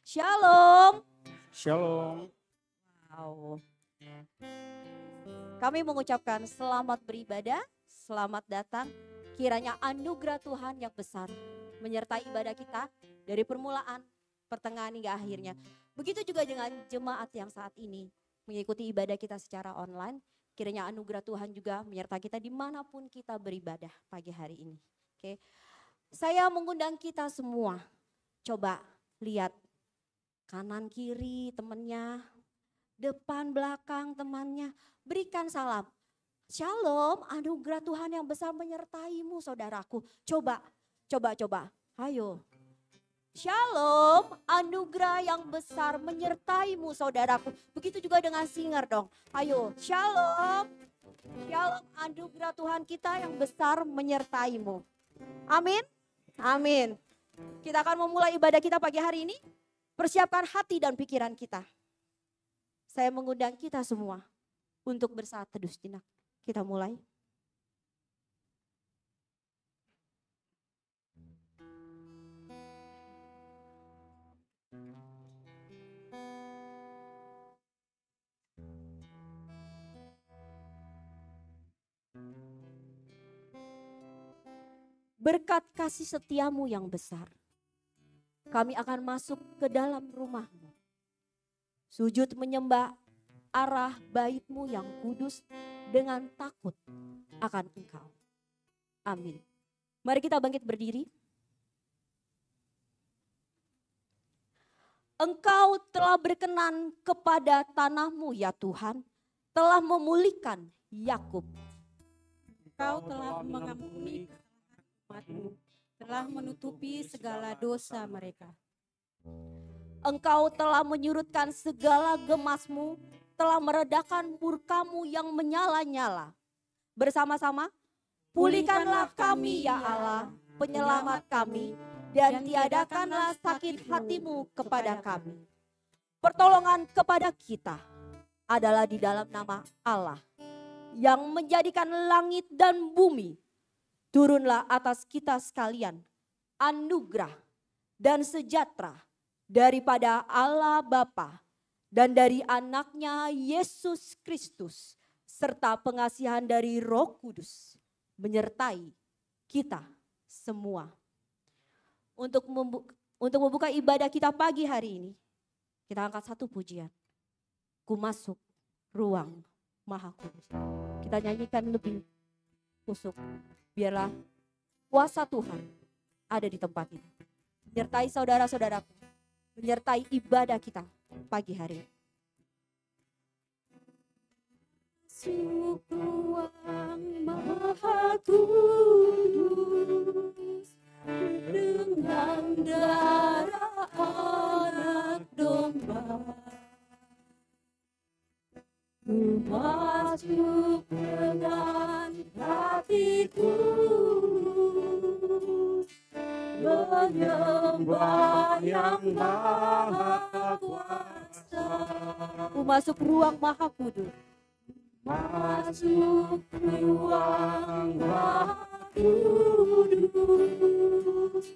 Shalom. Shalom. Wow. Kami mengucapkan selamat beribadah, selamat datang. Kiranya anugerah Tuhan yang besar menyertai ibadah kita dari permulaan, pertengahan hingga akhirnya. Begitu juga dengan jemaat yang saat ini mengikuti ibadah kita secara online. Kiranya anugerah Tuhan juga menyertai kita dimanapun kita beribadah pagi hari ini. Oke, saya mengundang kita semua. Coba lihat kanan kiri temannya, depan belakang temannya, berikan salam. Shalom, anugerah Tuhan yang besar menyertaimu saudaraku. Coba. Ayo. Shalom, anugerah yang besar menyertaimu saudaraku. Begitu juga dengan singer dong. Ayo, shalom. Shalom, anugerah Tuhan kita yang besar menyertaimu. Amin. Amin. Kita akan memulai ibadah kita pagi hari ini. Persiapkan hati dan pikiran kita. Saya mengundang kita semua untuk bersaat teduh sejenak. Kita mulai. Berkat kasih setiamu yang besar, kami akan masuk ke dalam rumahmu. Sujud menyembah arah bait-Mu yang kudus dengan takut akan Engkau. Amin. Mari kita bangkit berdiri. Engkau telah berkenan kepada tanah-Mu ya Tuhan, telah memulihkan Yakub. Engkau telah mengampuni umat-Mu, telah menutupi segala dosa mereka. Engkau telah menyurutkan segala gemas-Mu, telah meredakan murka-Mu yang menyala-nyala. Bersama-sama, pulihkanlah kami ya Allah, penyelamat kami, dan tiadakanlah sakit hati-Mu kepada kami. Pertolongan kepada kita adalah di dalam nama Allah, yang menjadikan langit dan bumi. Turunlah atas kita sekalian anugerah dan sejahtera daripada Allah Bapa dan dari anaknya Yesus Kristus, serta pengasihan dari Roh Kudus menyertai kita semua. Untuk membuka ibadah kita pagi hari ini, kita angkat satu pujian. Ku masuk ruang Maha Kudus. Kita nyanyikan lebih kusuk. Biarlah kuasa Tuhan ada di tempat ini. Menyertai saudara-saudaraku, menyertai ibadah kita pagi hari ini. Masuk ruang Maha Kudus dengan darah anak domba. Ku masuk dengan hati tulus, menyembah yang Maha Kuasa. Ku masuk ruang Maha Kudus. Masuk ruang Maha Kudus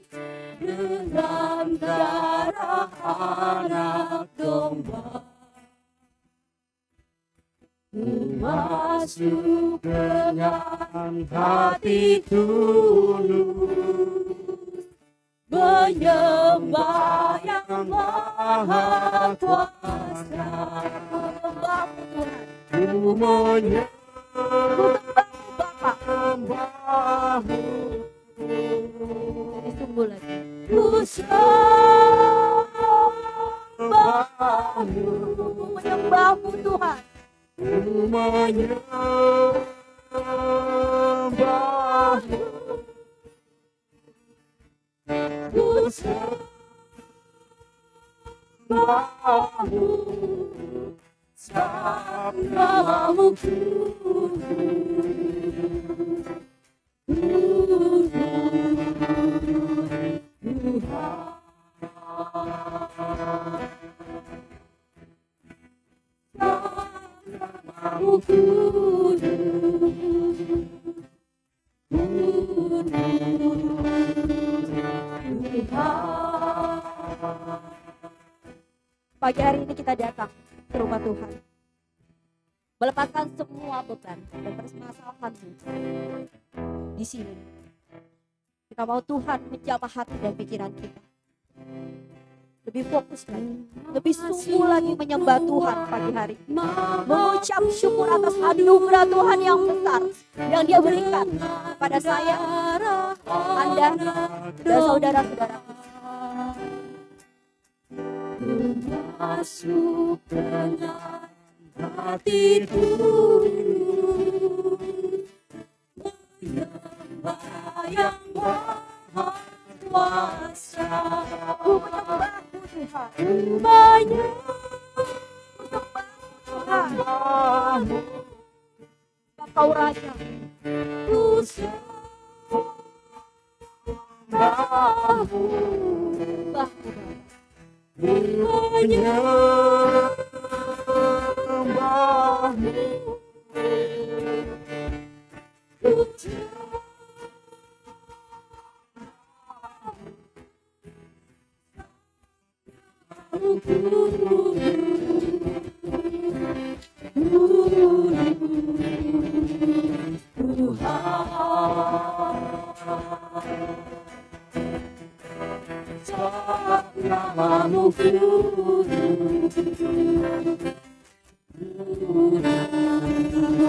dengan darah anak domba. Masuk dengan hati tulus, menyembah yang Maha Kuasa. Ku menyembah-Mu, Sungguh lagi. ku sembah-Mu, Menyembah-Mu Tuhan. ku menyembah-Mu, ku sembah-Mu, sabdamu Pagi hari ini kita datang ke rumah Tuhan. Melepaskan semua beban dan permasalahan di sini. Kita mau Tuhan menjamah hati dan pikiran kita. Lebih fokus lagi, lebih sungguh lagi menyembah Tuhan pagi hari. Mengucap syukur atas anugerah Tuhan yang besar yang Dia berikan kepada saya, Anda, dan saudara-saudara. Masuk dengan hati turun, menyembah yang maha kuasa. Menyembahmu Tuhan, menyembahmu Engkau Raja. ku sembahmu, menyembahmu ku namamu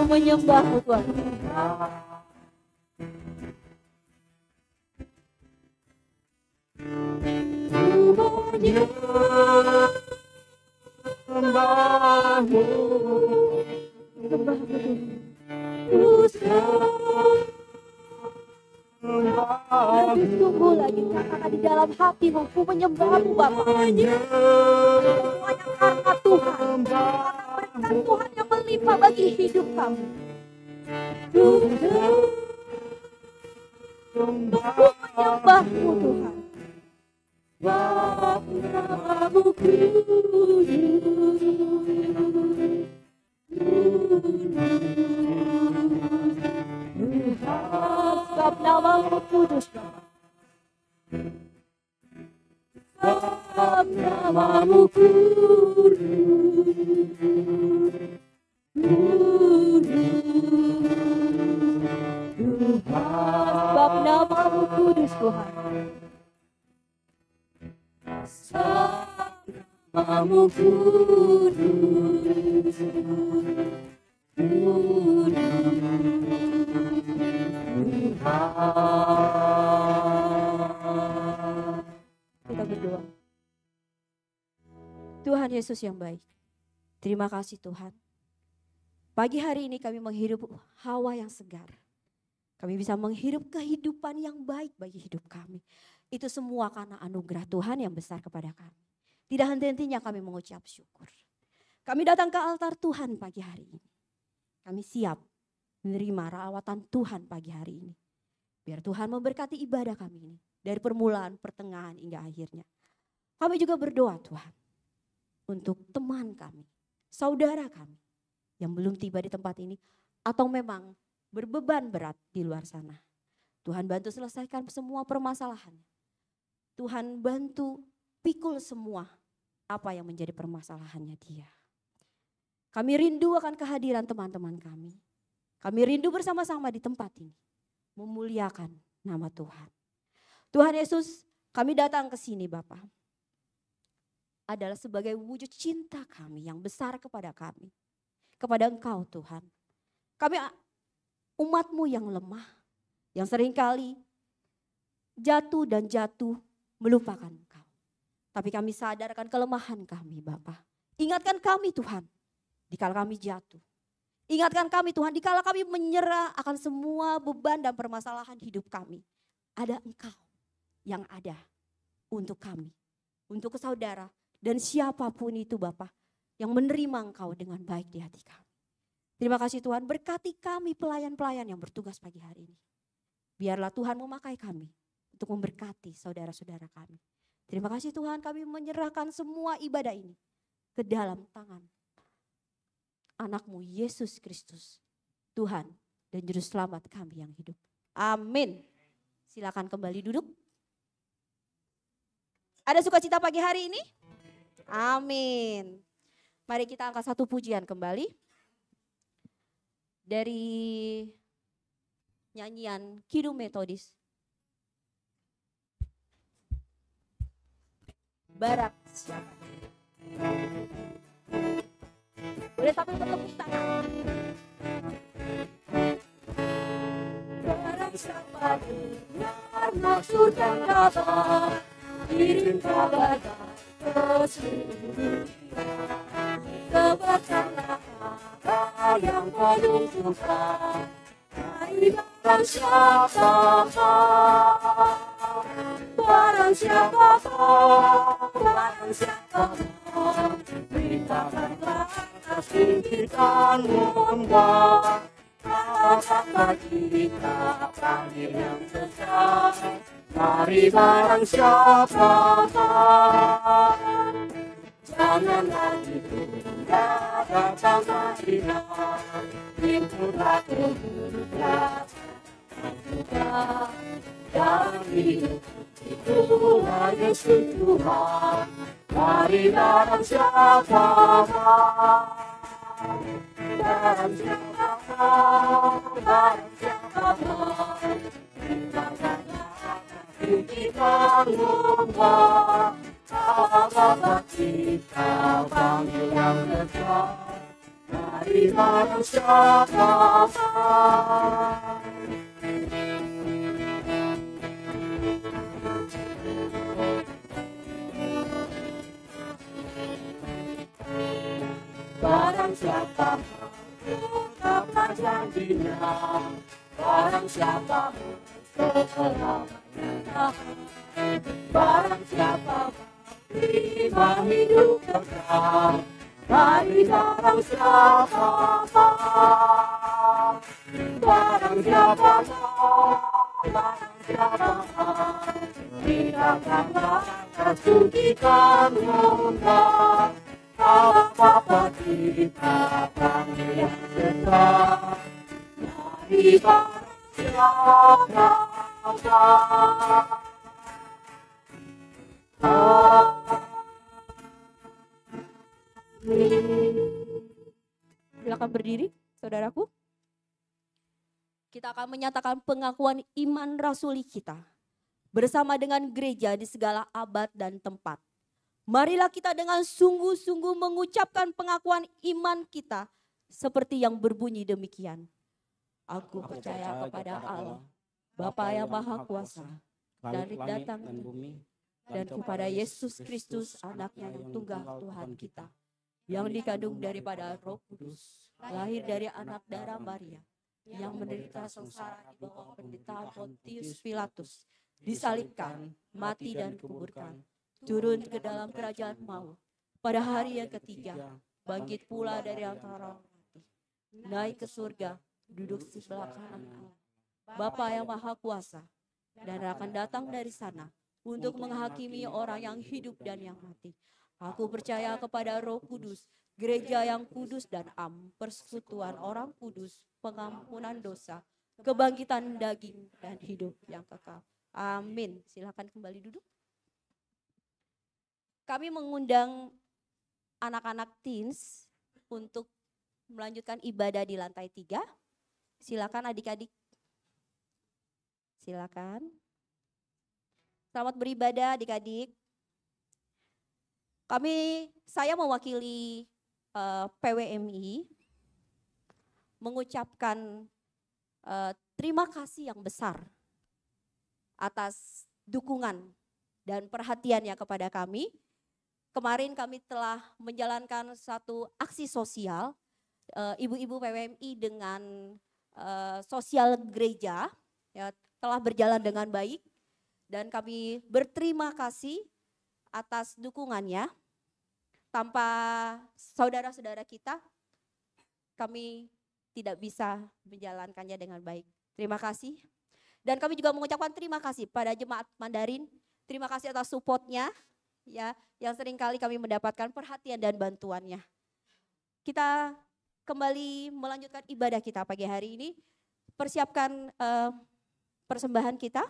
Menyembahmu Tuhan. menyembahmu Lebih sungguh lagi katakan di dalam hatimu, ku menyembahmu Bapa. Semuanya karena Tuhan, karena berkat Tuhan yang melimpah bagi hidup kami. Ku menyembahmu Tuhan. namamu Sebab namamu kudus Bapa. sebab namamu Sebab namamu kudus Tuhan. namamu Kita berdoa. Tuhan Yesus yang baik, terima kasih Tuhan. Pagi hari ini kami menghirup hawa yang segar. Kami bisa menghirup kehidupan yang baik bagi hidup kami. Itu semua karena anugerah Tuhan yang besar kepada kami. Tidak henti-hentinya kami mengucap syukur. Kami datang ke altar Tuhan pagi hari ini. Kami siap menerima rawatan Tuhan pagi hari ini. Biar Tuhan memberkati ibadah kami ini. Dari permulaan, pertengahan hingga akhirnya. Kami juga berdoa Tuhan. Untuk teman kami, saudara kami. Yang belum tiba di tempat ini. Atau memang berbeban berat di luar sana. Tuhan bantu selesaikan semua permasalahan. Tuhan bantu pikul semua apa yang menjadi permasalahannya dia. Kami rindu akan kehadiran teman-teman kami. Kami rindu bersama-sama di tempat ini. Memuliakan nama Tuhan. Tuhan Yesus, kami datang ke sini Bapa. Adalah sebagai wujud cinta kami yang besar kepada kami. Kepada Engkau Tuhan. Kami umat-Mu yang lemah. Yang seringkali jatuh melupakan Engkau. Tapi kami sadarkan kelemahan kami Bapa. Ingatkan kami Tuhan. Dikala kami jatuh. Ingatkan kami Tuhan. Dikala kami menyerah akan semua beban dan permasalahan hidup kami. Ada Engkau yang ada untuk kami. Untuk saudara dan siapapun itu Bapa. Yang menerima Engkau dengan baik di hati kami. Terima kasih Tuhan, berkati kami pelayan-pelayan yang bertugas pagi hari ini. Biarlah Tuhan memakai kami untuk memberkati saudara-saudara kami. Terima kasih Tuhan, kami menyerahkan semua ibadah ini ke dalam tangan anak-Mu Yesus Kristus, Tuhan dan Juru Selamat kami yang hidup. Amin. Silakan kembali duduk. Ada sukacita pagi hari ini? Amin. Mari kita angkat satu pujian kembali. Dari nyanyian Kidung Metodis. Barak siapa? Boleh sambil bertepuk tangan. Barang siapa dengar maksud dan kabar, kirim kabar ke seluruh dunia. Sebarkanlah kabar yang penuh suka, dari barang siapa, barang siapa, barang siapa, beritakanlah kasih kita membuat kata kita panggil yang sesat. Mari barang siapa, jangan lagi tunda, datang marilah. Itulah kemuliaan juga dalam hidup, itulah Yesus Tuhan. Mari barang siapa, barang siapa, barang siapa, kita lupa apa kita panggil yang dekat. Mari barang siapa, barang siapa tetaplah janjinya, barang siapa selamanya, barang siapa terima hidup kekal. Mari barang siapa, barang siapa, barang siapa, tidakkanlah kasih kita lupa. Apa kita panggil yang sesat. Mari barang siapa, Silakan berdiri, saudaraku. Kita akan menyatakan pengakuan iman rasuli kita bersama dengan gereja di segala abad dan tempat. Marilah kita dengan sungguh-sungguh mengucapkan pengakuan iman kita seperti yang berbunyi demikian. Aku percaya kepada Allah, Bapa yang Maha Kuasa, dari datang dan bumi, dan kepada Yesus Kristus, anaknya yang tunggal Tuhan kita, yang dikandung daripada Roh Kudus, lahir dari anak darah Maria, yang menderita sengsara di bawah penderitaan Pontius Pilatus, disalibkan, mati dan dikuburkan, turun ke dalam kerajaan maut, pada hari yang ketiga, bangkit pula dari antara orang mati, naik ke surga, duduk sebelah kanan Allah, Bapa yang Maha Kuasa, dan akan datang dari sana untuk menghakimi orang yang hidup dan yang mati. Aku percaya kepada Roh Kudus, gereja yang kudus dan am, persekutuan orang kudus, pengampunan dosa, kebangkitan daging dan hidup yang kekal. Amin. Silakan kembali duduk. Kami mengundang anak-anak teens untuk melanjutkan ibadah di lantai 3. Silakan adik-adik. Silakan. Selamat beribadah adik-adik. Saya mewakili PWMI mengucapkan terima kasih yang besar atas dukungan dan perhatiannya kepada kami. Kemarin kami telah menjalankan satu aksi sosial ibu-ibu PWMI dengan sosial gereja, ya, telah berjalan dengan baik dan kami berterima kasih atas dukungannya. Tanpa saudara-saudara kita, kami tidak bisa menjalankannya dengan baik. Terima kasih. Dan kami juga mengucapkan terima kasih pada Jemaat Mandarin. Terima kasih atas supportnya, ya, yang seringkali kami mendapatkan perhatian dan bantuannya. Kita kembali melanjutkan ibadah kita pagi hari ini. Persiapkan persembahan kita.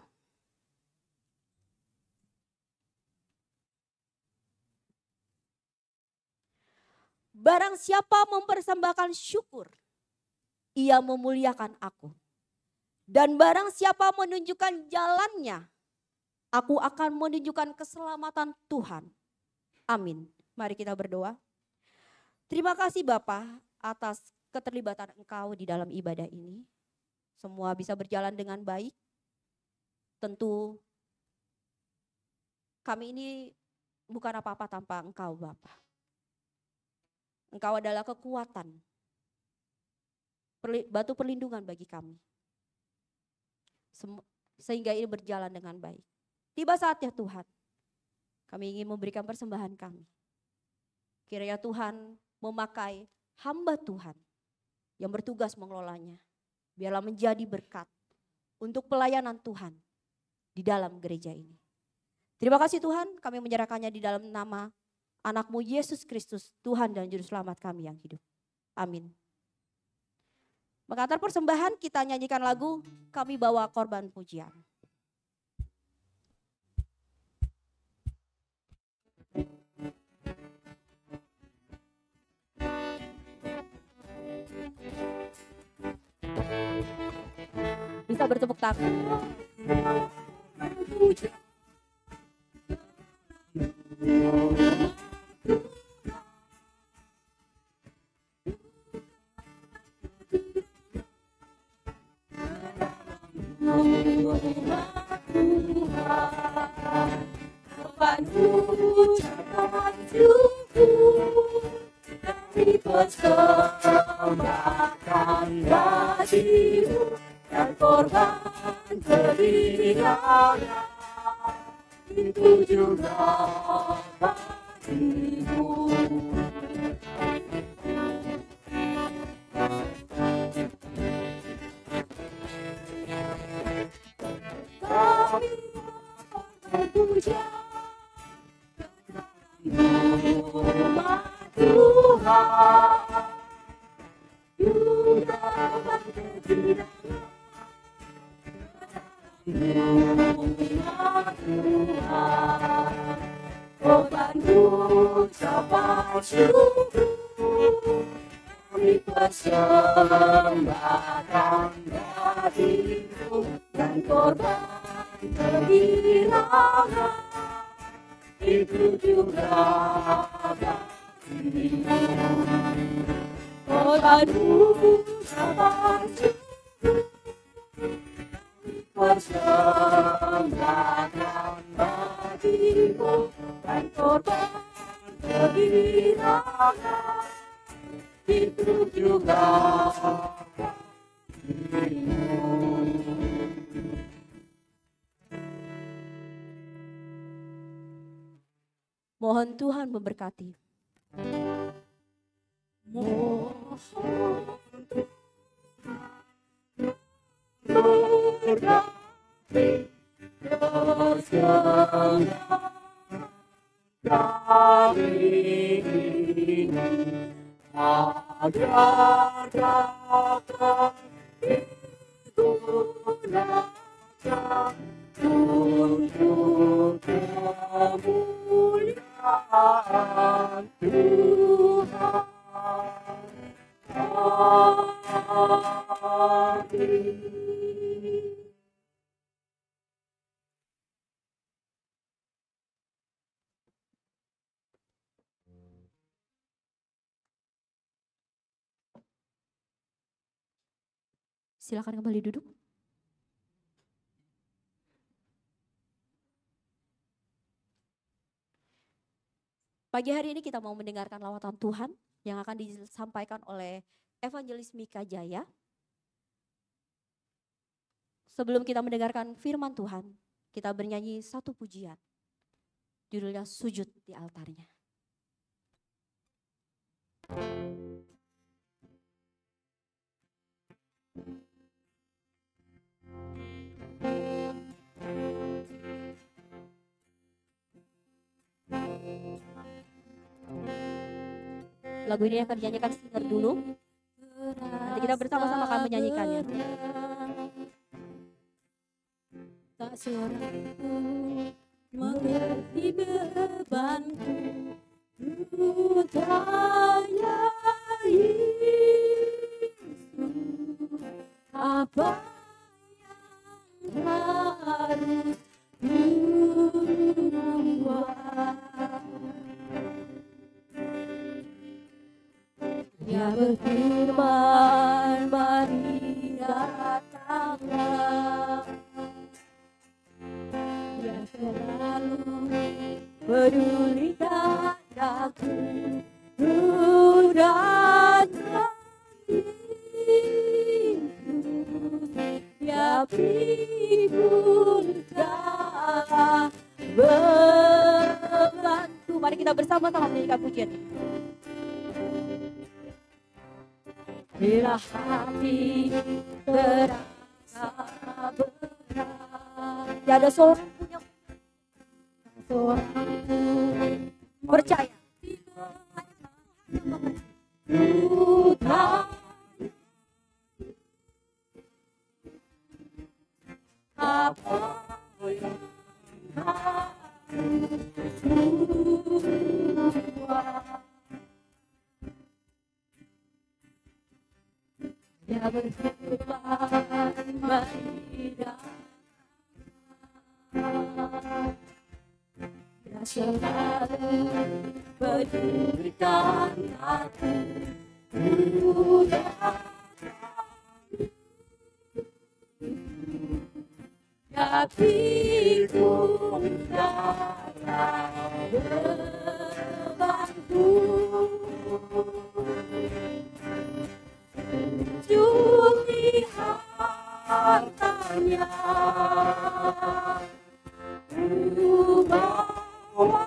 Barang siapa mempersembahkan syukur, ia memuliakan aku. Dan barang siapa menunjukkan jalannya, aku akan menunjukkan keselamatan Tuhan. Amin. Mari kita berdoa. Terima kasih Bapa atas keterlibatan Engkau di dalam ibadah ini. Semua bisa berjalan dengan baik. Tentu kami ini bukan apa-apa tanpa Engkau Bapa. Engkau adalah kekuatan, batu perlindungan bagi kami. Sehingga ini berjalan dengan baik. Tiba saatnya Tuhan, kami ingin memberikan persembahan kami. Kiranya Tuhan memakai hamba Tuhan yang bertugas mengelolanya. Biarlah menjadi berkat untuk pelayanan Tuhan di dalam gereja ini. Terima kasih Tuhan, kami menyerahkannya di dalam nama Anak-Mu Yesus Kristus, Tuhan dan Juru Selamat kami yang hidup. Amin. Mengantar persembahan, kita nyanyikan lagu Kami Bawa Korban Pujian. Bisa bertepuk tangan. Persembahkan hatimu dan korban teringatnya, itu juga hatimu. Kami berpuja rumah Tuhan, juga berkegirangan rumah Tuhan. Korban ucapan syukur kami persembahkan hatimu dan korban teringatnya, itu juga hatimu. Korban ucapan syukur persembahkan hatimu dan korban teringatnya, itu juga hatimu. Mohon Tuhan memberkati. Mohon berkati kesenian kami ini, agar dapat digunakan untuk kemuliaan Tuhan. Amin. Silakan kembali duduk. Pagi hari ini kita mau mendengarkan lawatan Tuhan yang akan disampaikan oleh Evangelis Mika Jaya. Sebelum kita mendengarkan firman Tuhan, kita bernyanyi satu pujian. Judulnya Sujud di Altarnya. Lagu ini akan dinyanyikan singer dulu. Nanti kita bersama-sama akan menyanyikannya. Tak seorang pun mengerti bebanku, ku tanya selalu pedulikan aku, dan ya pikulkan bebanku. Mari kita bersama-sama menyanyikan pujian. Bila hati terasa berat, Tidak ada seorang pun yang seorang percaya. Tuhan apa yang harus buat, dia berfirman tidak, dia selalu pedulikan aku, hatiku darah bebanku, curi hartanya ku bawa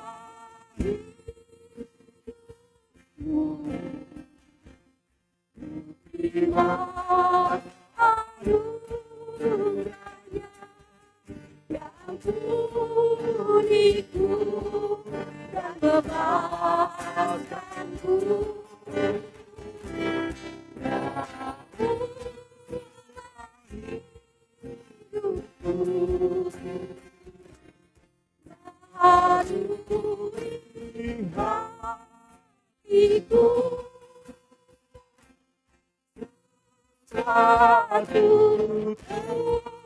iman anugerahnya yang puniku dan bebaskanku. Satu terjadi,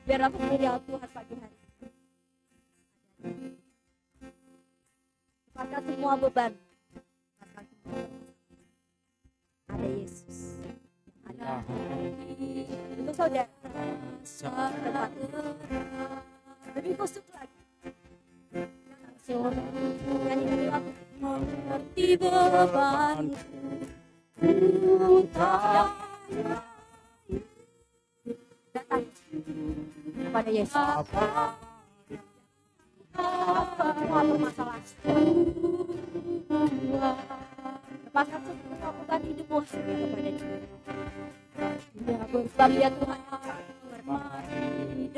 Biar aku melihat Tuhan pagi hari. Lepaskan semua beban. Ada Yesus. Ada untuk saudara. Depan. Lebih kusuk lagi. Nyanyikan lagu. mengerti bebanku, Yang datang kepada Yesus. Semua permasalahan. Lepaskan semua beban hidupmu hanya kepada Dia. Sebab Dia Tuhan yang sangat mengerti.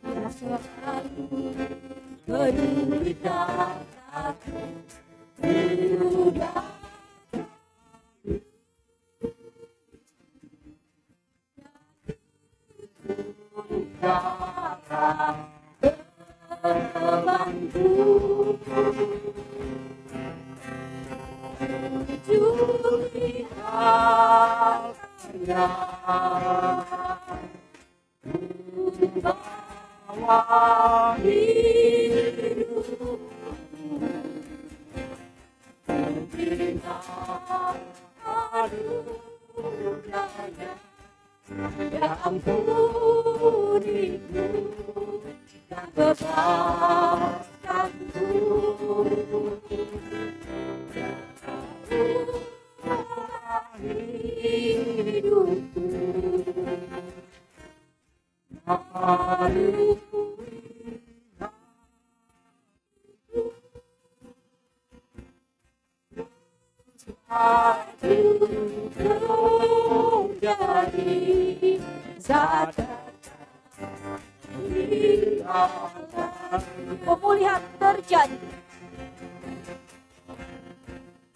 Dia selalu pedulikan aku, bebanku, curi hartanya bawa hidupku, berikan anugerahnya yang ampuniku dan bebaskanku. Hidupku terjadi saat Pemulihan terjadi.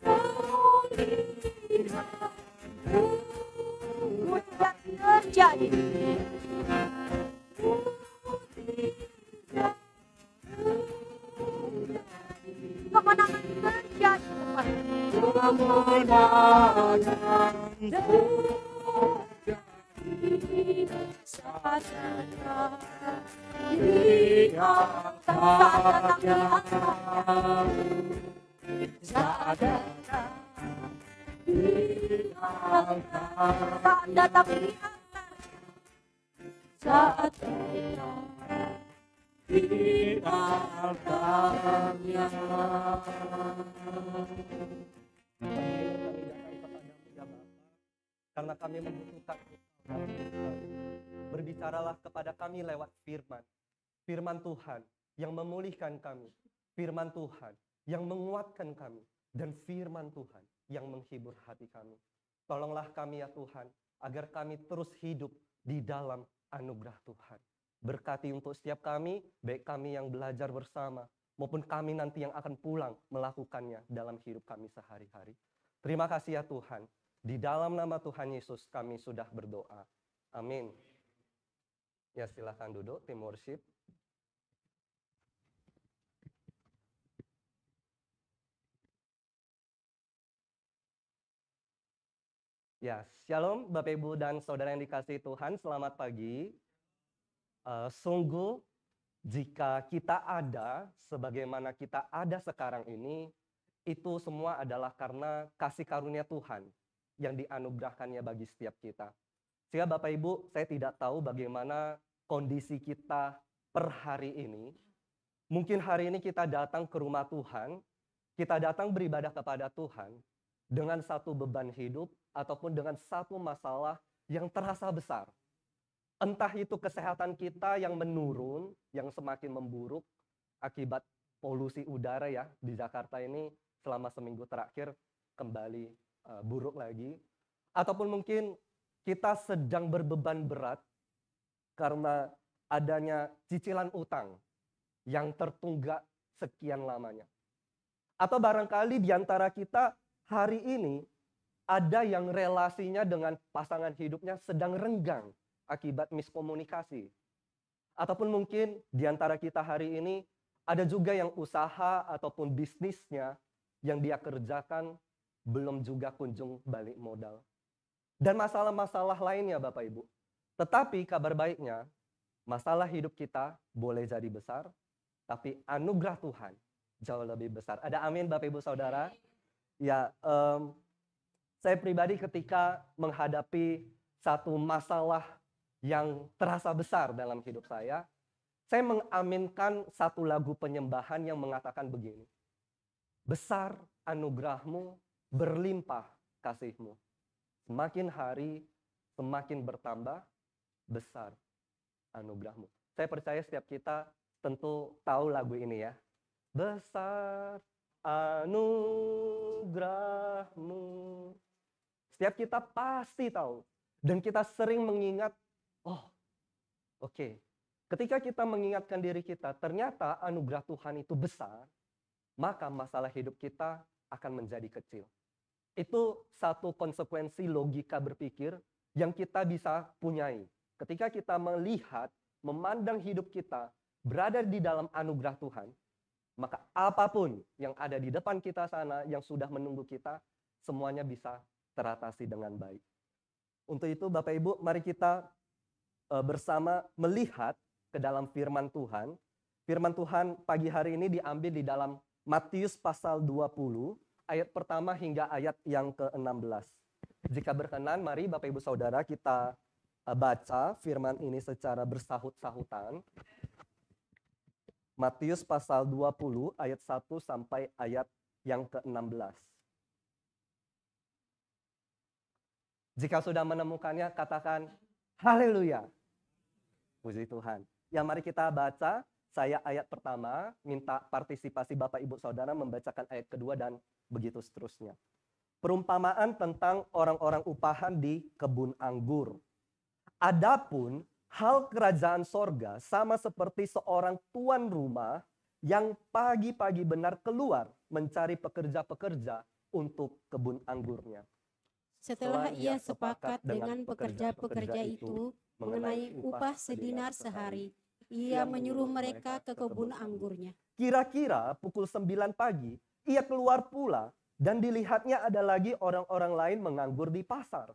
Pemulihan terjadi. Kemenangan terjadi. saat Saat datang Saat datang di saat kita di altarnya. Karena kami membutuhkan Engkau. Berbicaralah kepada kami lewat firman. Firman Tuhan yang memulihkan kami. Firman Tuhan yang menguatkan kami. Dan firman Tuhan yang menghibur hati kami. Tolonglah kami ya Tuhan, agar kami terus hidup di dalam anugerah Tuhan. Berkati untuk setiap kami, baik kami yang belajar bersama, maupun kami nanti yang akan pulang melakukannya dalam hidup kami sehari-hari. Terima kasih ya Tuhan. Di dalam nama Tuhan Yesus kami sudah berdoa. Amin. Ya silahkan duduk, tim worship. Ya, shalom Bapak Ibu dan Saudara yang dikasihi Tuhan, selamat pagi. Sungguh jika kita ada sebagaimana kita ada sekarang ini, itu semua adalah karena kasih karunia Tuhan yang dianugerahkannya bagi setiap kita. Sehingga Bapak Ibu, saya tidak tahu bagaimana kondisi kita per hari ini. Mungkin hari ini kita datang ke rumah Tuhan, kita datang beribadah kepada Tuhan dengan satu beban hidup ataupun dengan satu masalah yang terasa besar. Entah itu kesehatan kita yang menurun, yang semakin memburuk akibat polusi udara ya di Jakarta ini selama seminggu terakhir kembali buruk lagi. Ataupun mungkin kita sedang berbeban berat karena adanya cicilan utang yang tertunggak sekian lamanya. Atau barangkali di antara kita hari ini ada yang relasinya dengan pasangan hidupnya sedang renggang akibat miskomunikasi. Ataupun mungkin di antara kita hari ini ada juga yang usaha ataupun bisnisnya yang dia kerjakan belum juga kunjung balik modal. Dan masalah-masalah lainnya Bapak Ibu. Tetapi kabar baiknya, masalah hidup kita boleh jadi besar, tapi anugerah Tuhan jauh lebih besar. Ada amin Bapak Ibu Saudara? Ya, saya pribadi ketika menghadapi satu masalah yang terasa besar dalam hidup saya mengaminkan satu lagu penyembahan yang mengatakan begini. Besar anugerahmu, berlimpah kasihmu. Semakin hari, semakin bertambah, besar anugerahmu. Saya percaya setiap kita tentu tahu lagu ini ya. Besar anugerahmu. Setiap kita pasti tahu. Dan kita sering mengingat, oke. Ketika kita mengingatkan diri kita, ternyata anugerah Tuhan itu besar, maka masalah hidup kita akan menjadi kecil. Itu satu konsekuensi logika berpikir yang kita bisa punyai. Ketika kita melihat, memandang hidup kita berada di dalam anugerah Tuhan, maka apapun yang ada di depan kita sana, yang sudah menunggu kita, semuanya bisa teratasi dengan baik. Untuk itu Bapak Ibu, mari kita bersama melihat ke dalam firman Tuhan. Firman Tuhan pagi hari ini diambil di dalam Matius pasal 20, ayat pertama hingga ayat yang ke-16. Jika berkenan, mari Bapak Ibu Saudara kita baca firman ini secara bersahut-sahutan. Matius pasal 20 ayat 1 sampai ayat yang ke-16. Jika sudah menemukannya, katakan haleluya. Puji Tuhan. Ya, mari kita baca. Saya ayat pertama, minta partisipasi Bapak Ibu Saudara membacakan ayat kedua dan begitu seterusnya. Perumpamaan tentang orang-orang upahan di kebun anggur. Adapun hal kerajaan sorga sama seperti seorang tuan rumah yang pagi-pagi benar keluar mencari pekerja-pekerja untuk kebun anggurnya. Setelah ia sepakat dengan pekerja-pekerja itu mengenai upah sedinar sehari, ia menyuruh mereka ke kebun anggurnya. Kira-kira pukul 9 pagi, ia keluar pula dan dilihatnya ada lagi orang-orang lain menganggur di pasar.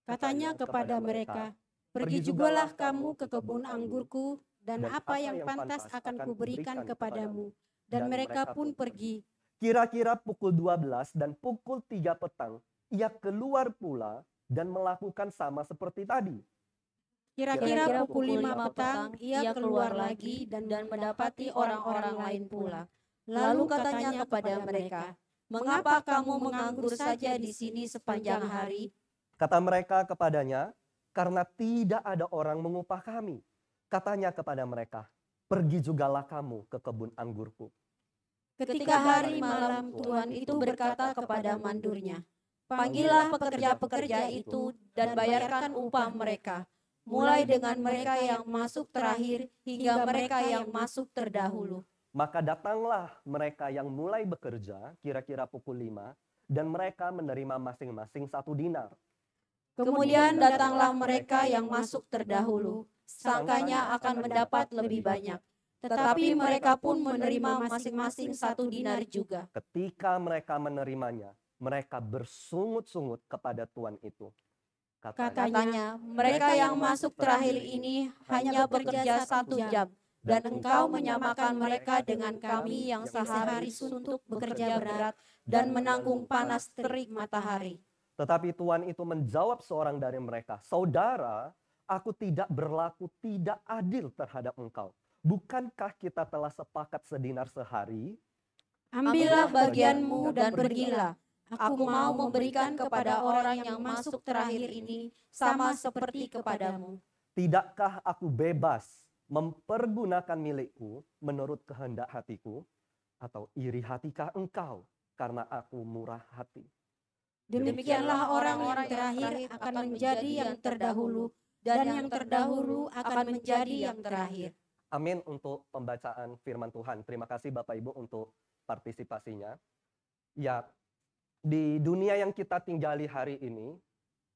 Katanya kepada mereka, "Pergi jugalah kamu ke kebun anggurku dan apa yang pantas akan kuberikan kepadamu. Dan mereka pun pergi. Kira-kira pukul 12 dan pukul 3 petang, ia keluar pula dan melakukan sama seperti tadi. Kira-kira pukul 5 petang, ia keluar lagi dan mendapati orang-orang lain pula. Lalu katanya kepada mereka, "Mengapa kamu menganggur saja di sini sepanjang hari?" Kata mereka kepadanya, "Karena tidak ada orang mengupah kami." Katanya kepada mereka, "Pergi jugalah kamu ke kebun anggurku." Ketika hari malam, Tuhan itu berkata kepada mandurnya, "Panggillah pekerja-pekerja itu dan bayarkan upah mereka, mulai dengan mereka yang masuk terakhir hingga mereka yang masuk terdahulu." Maka datanglah mereka yang mulai bekerja kira-kira pukul 5 dan mereka menerima masing-masing 1 dinar. Kemudian datanglah mereka yang masuk terdahulu, sangkanya akan mendapat lebih banyak. Tetapi mereka pun menerima masing-masing 1 dinar juga. Ketika mereka menerimanya, mereka bersungut-sungut kepada tuan itu. Katanya, mereka yang masuk terakhir ini hanya bekerja 1 jam, dan engkau menyamakan mereka dengan kami yang sehari suntuk bekerja berat dan menanggung panas terik matahari. Tetapi tuan itu menjawab seorang dari mereka, "Saudara, aku tidak berlaku tidak adil terhadap engkau. Bukankah kita telah sepakat sedinar sehari? Ambillah bagianmu dan pergilah. Aku mau memberikan kepada orang yang masuk terakhir ini sama seperti kepadamu." Tidakkah aku bebas mempergunakan milikku menurut kehendak hatiku? Atau iri hatikah engkau karena aku murah hati? Demikianlah orang yang terakhir akan menjadi yang terdahulu, dan yang terdahulu akan menjadi yang terakhir. Amin untuk pembacaan firman Tuhan. Terima kasih Bapak Ibu untuk partisipasinya. Ya, di dunia yang kita tinggali hari ini,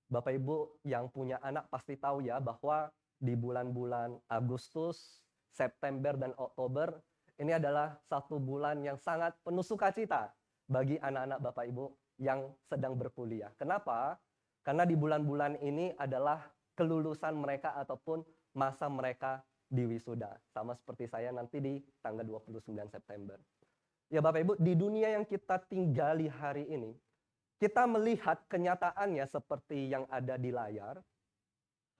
Bapak Ibu yang punya anak pasti tahu ya bahwa di bulan-bulan Agustus, September, dan Oktober, ini adalah 1 bulan yang sangat penuh sukacita bagi anak-anak Bapak Ibu yang sedang berkuliah. Kenapa? Karena di bulan-bulan ini adalah kelulusan mereka ataupun masa mereka di wisuda. Sama seperti saya nanti di tanggal 29 September. Ya Bapak Ibu, di dunia yang kita tinggali hari ini, kita melihat kenyataannya seperti yang ada di layar,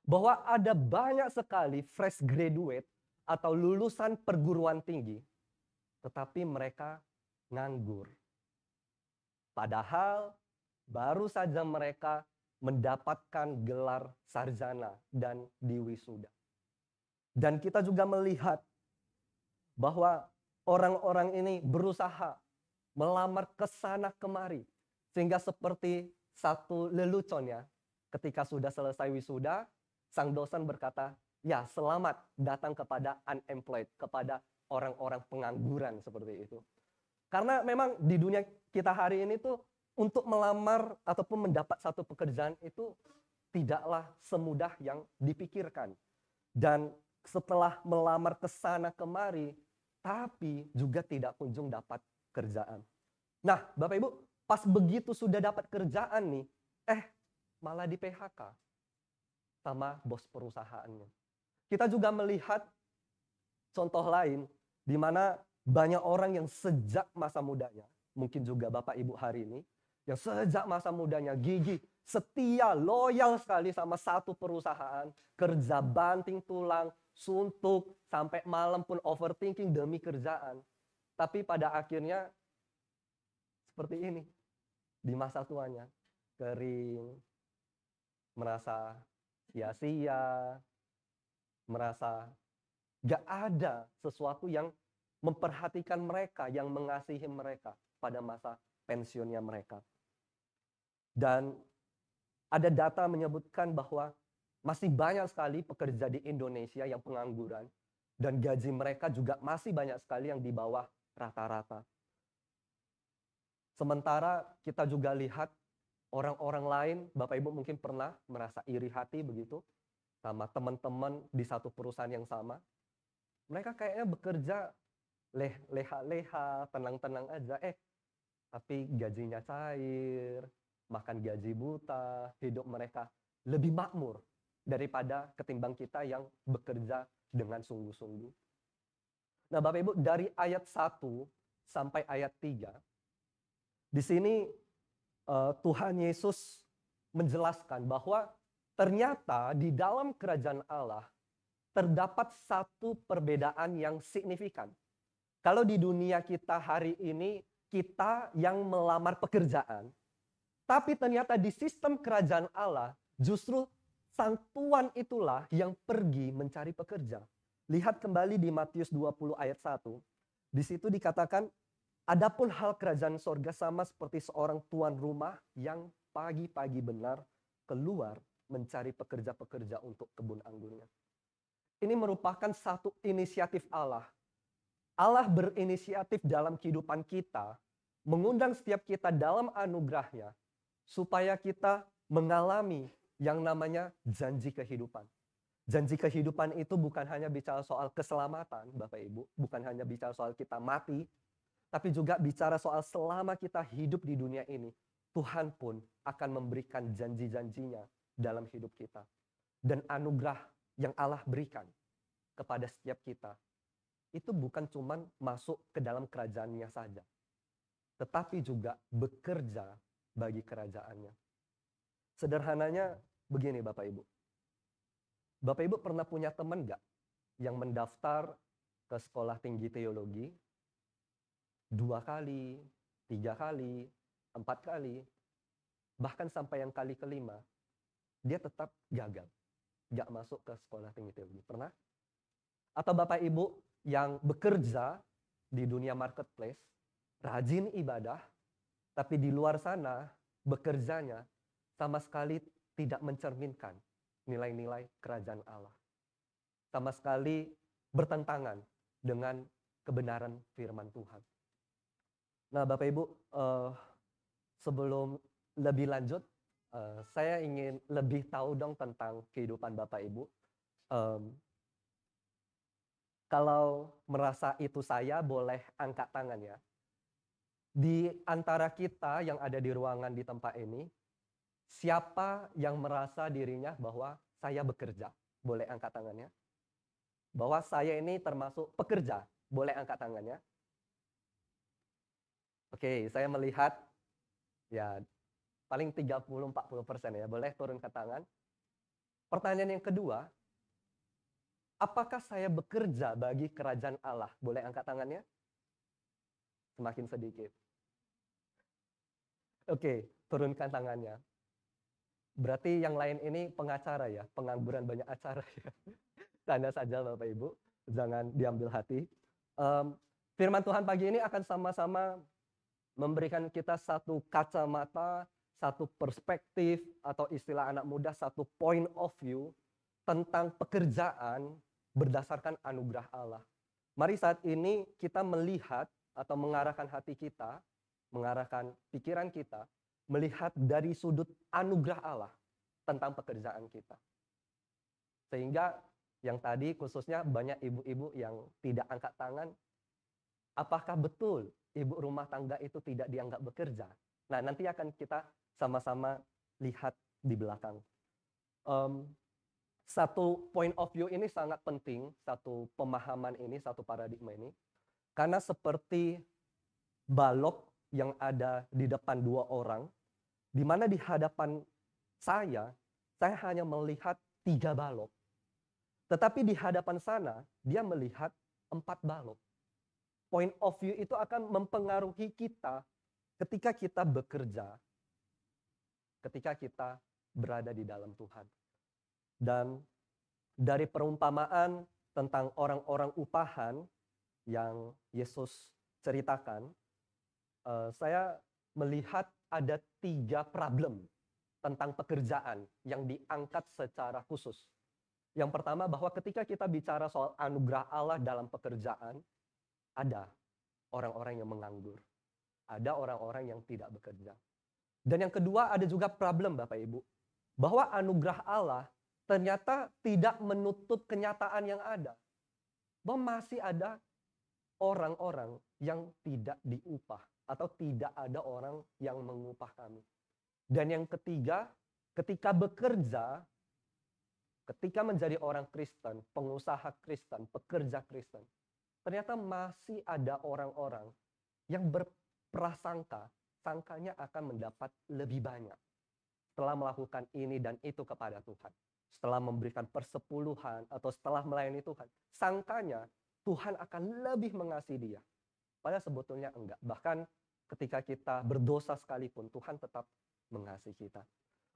bahwa ada banyak sekali fresh graduate atau lulusan perguruan tinggi, tetapi mereka nganggur. Padahal baru saja mereka mendapatkan gelar sarjana dan diwisuda. Dan kita juga melihat bahwa orang-orang ini berusaha melamar ke sana kemari. Sehingga seperti satu lelucon ya, ketika sudah selesai wisuda, sang dosen berkata, "Ya, selamat datang kepada unemployed," kepada orang-orang pengangguran seperti itu. Karena memang di dunia kita hari ini tuh untuk melamar ataupun mendapat satu pekerjaan itu tidaklah semudah yang dipikirkan. Dan setelah melamar ke sana kemari, tapi juga tidak kunjung dapat kerjaan. Nah, Bapak Ibu, pas begitu sudah dapat kerjaan nih, malah di PHK sama bos perusahaannya. Kita juga melihat contoh lain di mana banyak orang yang sejak masa mudanya, mungkin juga Bapak Ibu hari ini, yang sejak masa mudanya gigih, setia, loyal sekali sama satu perusahaan, kerja banting tulang, suntuk, sampai malam pun overthinking demi kerjaan. Tapi pada akhirnya seperti ini, di masa tuanya, kering, merasa sia-sia, merasa gak ada sesuatu yang memperhatikan mereka, yang mengasihi mereka pada masa pensiunnya mereka. Dan ada data menyebutkan bahwa masih banyak sekali pekerja di Indonesia yang pengangguran dan gaji mereka juga masih banyak sekali yang di bawah rata-rata. Sementara kita juga lihat orang-orang lain, Bapak Ibu mungkin pernah merasa iri hati begitu sama teman-teman di satu perusahaan yang sama. Mereka kayaknya bekerja leha-leha, tenang-tenang aja. Tapi gajinya cair, makan gaji buta, hidup mereka lebih makmur daripada ketimbang kita yang bekerja dengan sungguh-sungguh. Nah, Bapak Ibu, dari ayat 1 sampai ayat 3, di sini Tuhan Yesus menjelaskan bahwa ternyata di dalam kerajaan Allah terdapat satu perbedaan yang signifikan. Kalau di dunia kita hari ini, kita yang melamar pekerjaan, tapi ternyata di sistem kerajaan Allah, justru sang tuan itulah yang pergi mencari pekerja. Lihat kembali di Matius 20 ayat 1. Di situ dikatakan, adapun hal kerajaan sorga sama seperti seorang tuan rumah yang pagi-pagi benar keluar mencari pekerja-pekerja untuk kebun anggurnya. Ini merupakan satu inisiatif Allah. Allah berinisiatif dalam kehidupan kita, mengundang setiap kita dalam anugerahnya, supaya kita mengalami yang namanya janji kehidupan. Janji kehidupan itu bukan hanya bicara soal keselamatan, Bapak Ibu, bukan hanya bicara soal kita mati, tapi juga bicara soal selama kita hidup di dunia ini, Tuhan pun akan memberikan janji-janjinya dalam hidup kita. Dan anugerah yang Allah berikan kepada setiap kita, itu bukan cuma masuk ke dalam kerajaannya saja, tetapi juga bekerja bagi kerajaannya. Sederhananya begini Bapak Ibu. Bapak Ibu pernah punya teman nggak yang mendaftar ke sekolah tinggi teologi 2 kali, 3 kali, 4 kali, bahkan sampai yang kali kelima, dia tetap gagal, nggak masuk ke sekolah tinggi teologi. Pernah? Atau Bapak Ibu yang bekerja di dunia marketplace, rajin ibadah, tapi di luar sana bekerjanya sama sekali tidak mencerminkan nilai-nilai kerajaan Allah. Sama sekali bertentangan dengan kebenaran firman Tuhan. Nah, Bapak Ibu, sebelum lebih lanjut, saya ingin lebih tahu dong tentang kehidupan Bapak Ibu. Kalau merasa itu saya, boleh angkat tangan ya. Di antara kita yang ada di ruangan di tempat ini, siapa yang merasa dirinya bahwa saya bekerja? Boleh angkat tangannya. Bahwa saya ini termasuk pekerja, boleh angkat tangannya. Oke, saya melihat ya paling 30-40% ya, boleh turun ke tangan. Pertanyaan yang kedua, apakah saya bekerja bagi kerajaan Allah? Boleh angkat tangannya? Semakin sedikit. Oke, turunkan tangannya. Berarti yang lain ini pengacara ya, pengangguran banyak acara ya. Tanda saja Bapak Ibu, jangan diambil hati. Firman Tuhan pagi ini akan sama-sama memberikan kita satu kacamata, satu perspektif, atau istilah anak muda, satu point of view tentang pekerjaan berdasarkan anugerah Allah. Mari saat ini kita melihat atau mengarahkan hati kita, mengarahkan pikiran kita, melihat dari sudut anugerah Allah tentang pekerjaan kita. Sehingga yang tadi khususnya banyak ibu-ibu yang tidak angkat tangan, apakah betul ibu rumah tangga itu tidak dianggap bekerja? Nah, nanti akan kita sama-sama lihat di belakang. Satu point of view ini sangat penting, satu pemahaman ini, satu paradigma ini. Karena seperti balok yang ada di depan 2 orang, di mana di hadapan saya hanya melihat 3 balok. Tetapi di hadapan sana, dia melihat 4 balok. Point of view itu akan mempengaruhi kita ketika kita bekerja, ketika kita berada di dalam Tuhan. Dan dari perumpamaan tentang orang-orang upahan yang Yesus ceritakan, saya melihat ada 3 problem tentang pekerjaan yang diangkat secara khusus. Yang pertama, bahwa ketika kita bicara soal anugerah Allah dalam pekerjaan, ada orang-orang yang menganggur. Ada orang-orang yang tidak bekerja. Dan yang kedua, ada juga problem Bapak Ibu. Bahwa anugerah Allah ternyata tidak menutup kenyataan yang ada. Bahwa masih ada orang-orang yang tidak diupah. Atau tidak ada orang yang mengupah kami. Dan yang ketiga, ketika bekerja, ketika menjadi orang Kristen, pengusaha Kristen, pekerja Kristen, ternyata masih ada orang-orang yang berprasangka, sangkanya akan mendapat lebih banyak setelah melakukan ini dan itu kepada Tuhan. Setelah memberikan persepuluhan atau setelah melayani Tuhan, sangkanya Tuhan akan lebih mengasihi dia. Padahal sebetulnya enggak. Bahkan ketika kita berdosa sekalipun, Tuhan tetap mengasihi kita.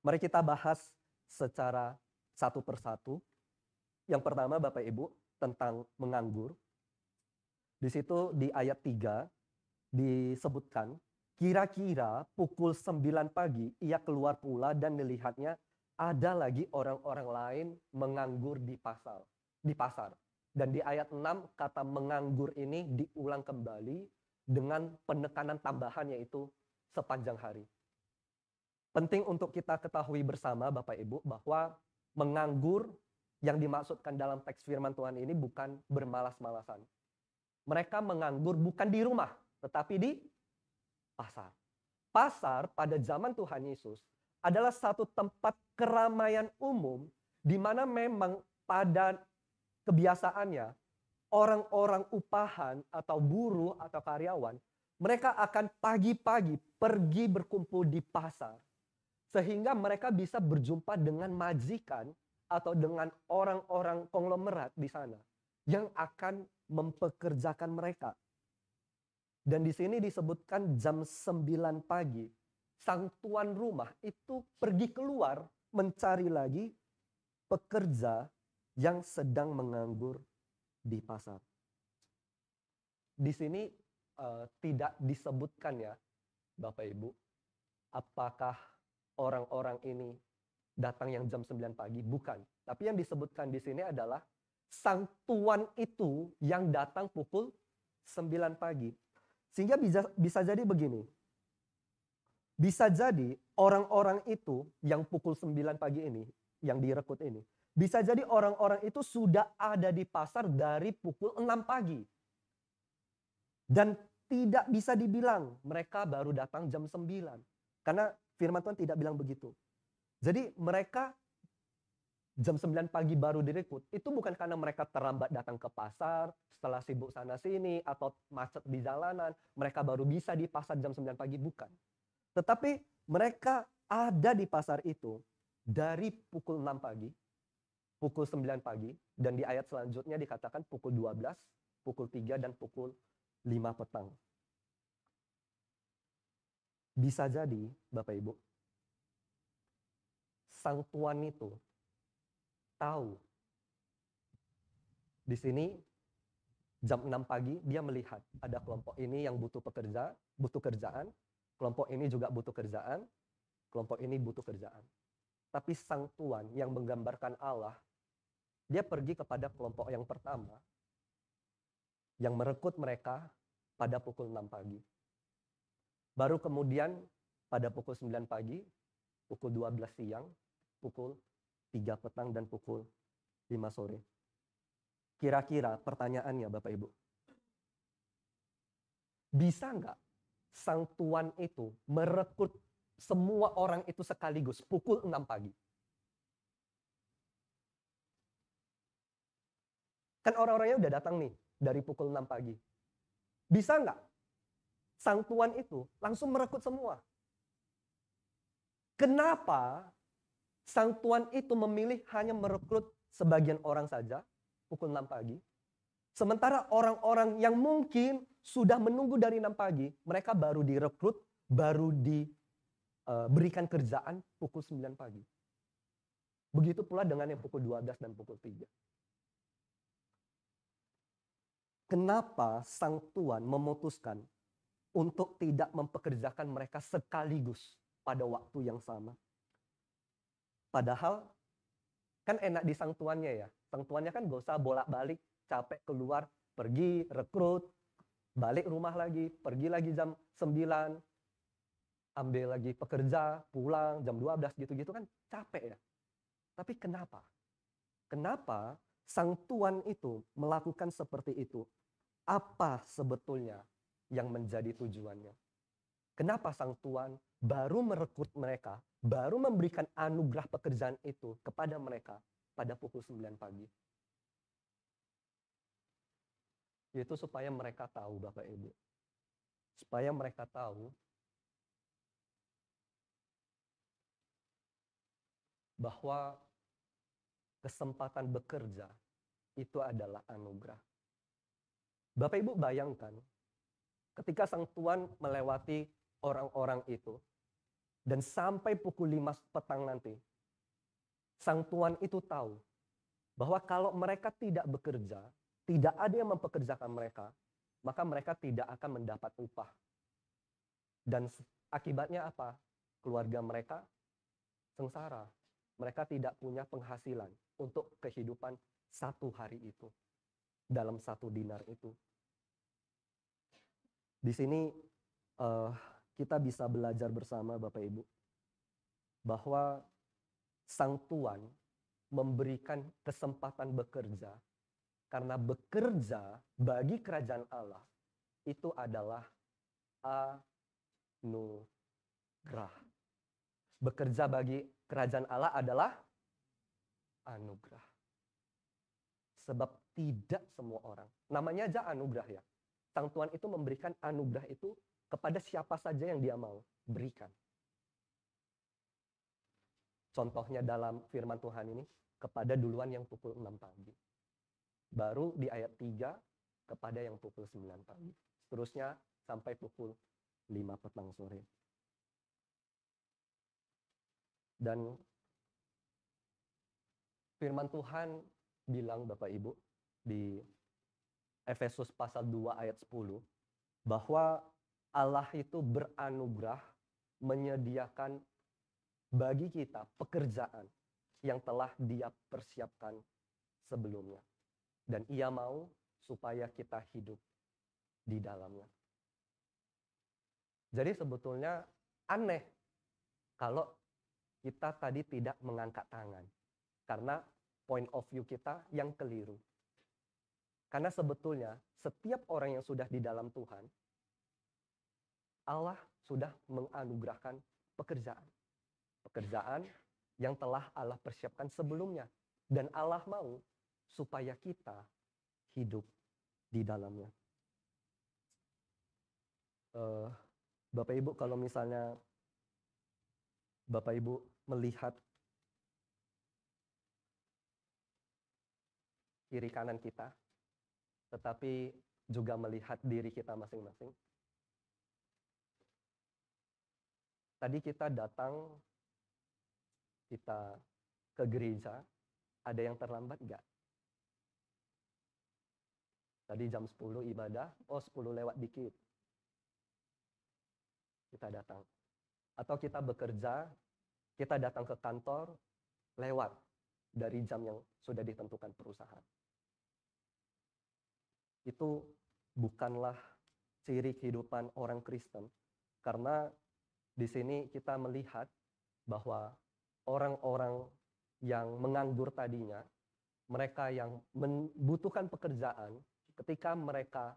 Mari kita bahas secara satu persatu. Yang pertama Bapak Ibu, tentang menganggur. Di situ di ayat 3 disebutkan, kira-kira pukul 9 pagi ia keluar pula dan melihatnya ada lagi orang-orang lain menganggur di pasar. Dan di ayat 6 kata menganggur ini diulang kembali dengan penekanan tambahan yaitu sepanjang hari. Penting untuk kita ketahui bersama Bapak Ibu bahwa menganggur yang dimaksudkan dalam teks firman Tuhan ini bukan bermalas-malasan. Mereka menganggur bukan di rumah, tetapi di pasar. Pasar pada zaman Tuhan Yesus adalah satu tempat keramaian umum di mana memang pada kebiasaannya orang-orang upahan atau buruh atau karyawan, mereka akan pagi-pagi pergi berkumpul di pasar sehingga mereka bisa berjumpa dengan majikan atau dengan orang-orang konglomerat di sana yang akan mempekerjakan mereka. Dan di sini disebutkan jam 9 pagi, sang tuan rumah itu pergi keluar mencari lagi pekerja yang sedang menganggur di pasar. Di sini tidak disebutkan ya Bapak Ibu, apakah orang-orang ini datang yang jam 9 pagi, bukan. Tapi yang disebutkan di sini adalah sang tuan itu yang datang pukul 9 pagi. Sehingga bisa jadi begini. Bisa jadi orang-orang itu yang pukul 9 pagi ini, yang direkrut ini, bisa jadi orang-orang itu sudah ada di pasar dari pukul 6 pagi. Dan tidak bisa dibilang mereka baru datang jam 9. Karena firman Tuhan tidak bilang begitu. Jadi mereka jam 9 pagi baru direkrut, itu bukan karena mereka terlambat datang ke pasar, setelah sibuk sana sini, atau macet di jalanan, mereka baru bisa di pasar jam 9 pagi, bukan. Tetapi mereka ada di pasar itu dari pukul 6 pagi, pukul 9 pagi, dan di ayat selanjutnya dikatakan pukul 12, pukul 3, dan pukul 5 petang. Bisa jadi, Bapak Ibu, sang tuan itu tahu. Di sini jam 6 pagi dia melihat ada kelompok ini yang butuh kerjaan, kelompok ini juga butuh kerjaan, kelompok ini butuh kerjaan. Tapi sang tuan yang menggambarkan Allah, dia pergi kepada kelompok yang pertama yang merekrut mereka pada pukul 6 pagi. Baru kemudian pada pukul 9 pagi, pukul 12 siang, pukul 3 petang, dan pukul 5 sore. Kira-kira pertanyaannya Bapak Ibu, bisa nggak sang tuan itu merekrut semua orang itu sekaligus pukul 6 pagi? Kan orang-orangnya udah datang nih dari pukul 6 pagi. Bisa nggak sang tuan itu langsung merekrut semua? Kenapa sang tuan itu memilih hanya merekrut sebagian orang saja pukul 6 pagi? Sementara orang-orang yang mungkin sudah menunggu dari 6 pagi, mereka baru direkrut, baru diberikan kerjaan pukul 9 pagi. Begitu pula dengan yang pukul 12 dan pukul 3. Kenapa sang tuan memutuskan untuk tidak mempekerjakan mereka sekaligus pada waktu yang sama? Padahal kan enak di sang tuannya ya. Sang tuannya kan gak usah bolak-balik, capek keluar, pergi, rekrut, balik rumah lagi, pergi lagi jam 9, ambil lagi pekerja, pulang jam 12 gitu-gitu kan capek ya. Tapi kenapa? Kenapa sang tuan itu melakukan seperti itu? Apa sebetulnya yang menjadi tujuannya? Kenapa sang tuan baru merekrut mereka, baru memberikan anugerah pekerjaan itu kepada mereka pada pukul 9 pagi. Yaitu supaya mereka tahu, Bapak Ibu. Supaya mereka tahu bahwa kesempatan bekerja itu adalah anugerah. Bapak Ibu bayangkan, ketika Sang Tuhan melewati orang-orang itu, dan sampai pukul 5 petang nanti, Sang Tuhan itu tahu bahwa kalau mereka tidak bekerja, tidak ada yang mempekerjakan mereka, maka mereka tidak akan mendapat upah. Dan akibatnya apa? Keluarga mereka sengsara. Mereka tidak punya penghasilan untuk kehidupan satu hari itu, dalam 1 dinar itu. Di sini kita bisa belajar bersama Bapak Ibu, bahwa Sang Tuhan memberikan kesempatan bekerja, karena bekerja bagi kerajaan Allah itu adalah anugerah. Bekerja bagi kerajaan Allah adalah anugerah. Sebab tidak semua orang, namanya aja anugerah ya. Sang Tuhan itu memberikan anugerah itu kepada siapa saja yang Dia mau berikan. Contohnya dalam firman Tuhan ini, kepada duluan yang pukul 6 pagi. Baru di ayat 3, kepada yang pukul 9 pagi. Seterusnya sampai pukul 5 petang sore. Dan firman Tuhan bilang Bapak Ibu di Efesus pasal 2 ayat 10, bahwa Allah itu beranugerah menyediakan bagi kita pekerjaan yang telah Dia persiapkan sebelumnya. Dan Ia mau supaya kita hidup di dalamnya. Jadi sebetulnya aneh kalau kita tadi tidak mengangkat tangan. Karena point of view kita yang keliru. Karena sebetulnya setiap orang yang sudah di dalam Tuhan, Allah sudah menganugerahkan pekerjaan. Pekerjaan yang telah Allah persiapkan sebelumnya. Dan Allah mau supaya kita hidup di dalamnya. Bapak Ibu, kalau misalnya Bapak Ibu melihat kiri kanan kita, tetapi juga melihat diri kita masing-masing. Tadi kita datang, kita ke gereja, ada yang terlambat enggak? Tadi jam 10 ibadah, 10 lewat dikit. Kita datang. Atau kita bekerja, kita datang ke kantor, lewat dari jam yang sudah ditentukan perusahaan. Itu bukanlah ciri kehidupan orang Kristen. Karena di sini kita melihat bahwa orang-orang yang menganggur tadinya, mereka yang membutuhkan pekerjaan, ketika mereka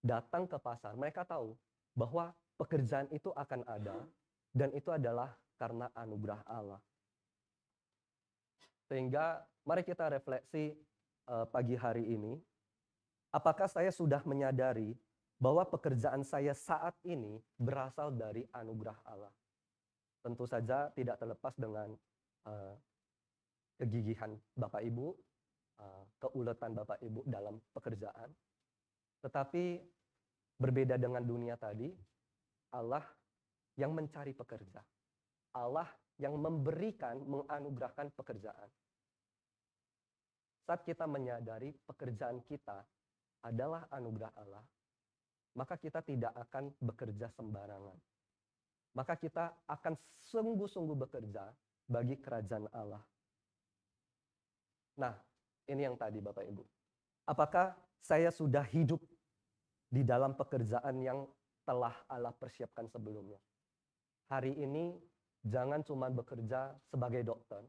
datang ke pasar, mereka tahu bahwa pekerjaan itu akan ada, dan itu adalah karena anugerah Allah. Sehingga mari kita refleksi pagi hari ini, apakah saya sudah menyadari bahwa pekerjaan saya saat ini berasal dari anugerah Allah? Tentu saja tidak terlepas dengan kegigihan Bapak Ibu, keuletan Bapak Ibu dalam pekerjaan. Tetapi berbeda dengan dunia tadi, Allah yang mencari pekerja. Allah yang memberikan, menganugerahkan pekerjaan. Saat kita menyadari pekerjaan kita adalah anugerah Allah, maka kita tidak akan bekerja sembarangan. Maka kita akan sungguh-sungguh bekerja bagi kerajaan Allah. Nah, ini yang tadi Bapak Ibu. Apakah saya sudah hidup di dalam pekerjaan yang telah Allah persiapkan sebelumnya? Hari ini jangan cuma bekerja sebagai dokter.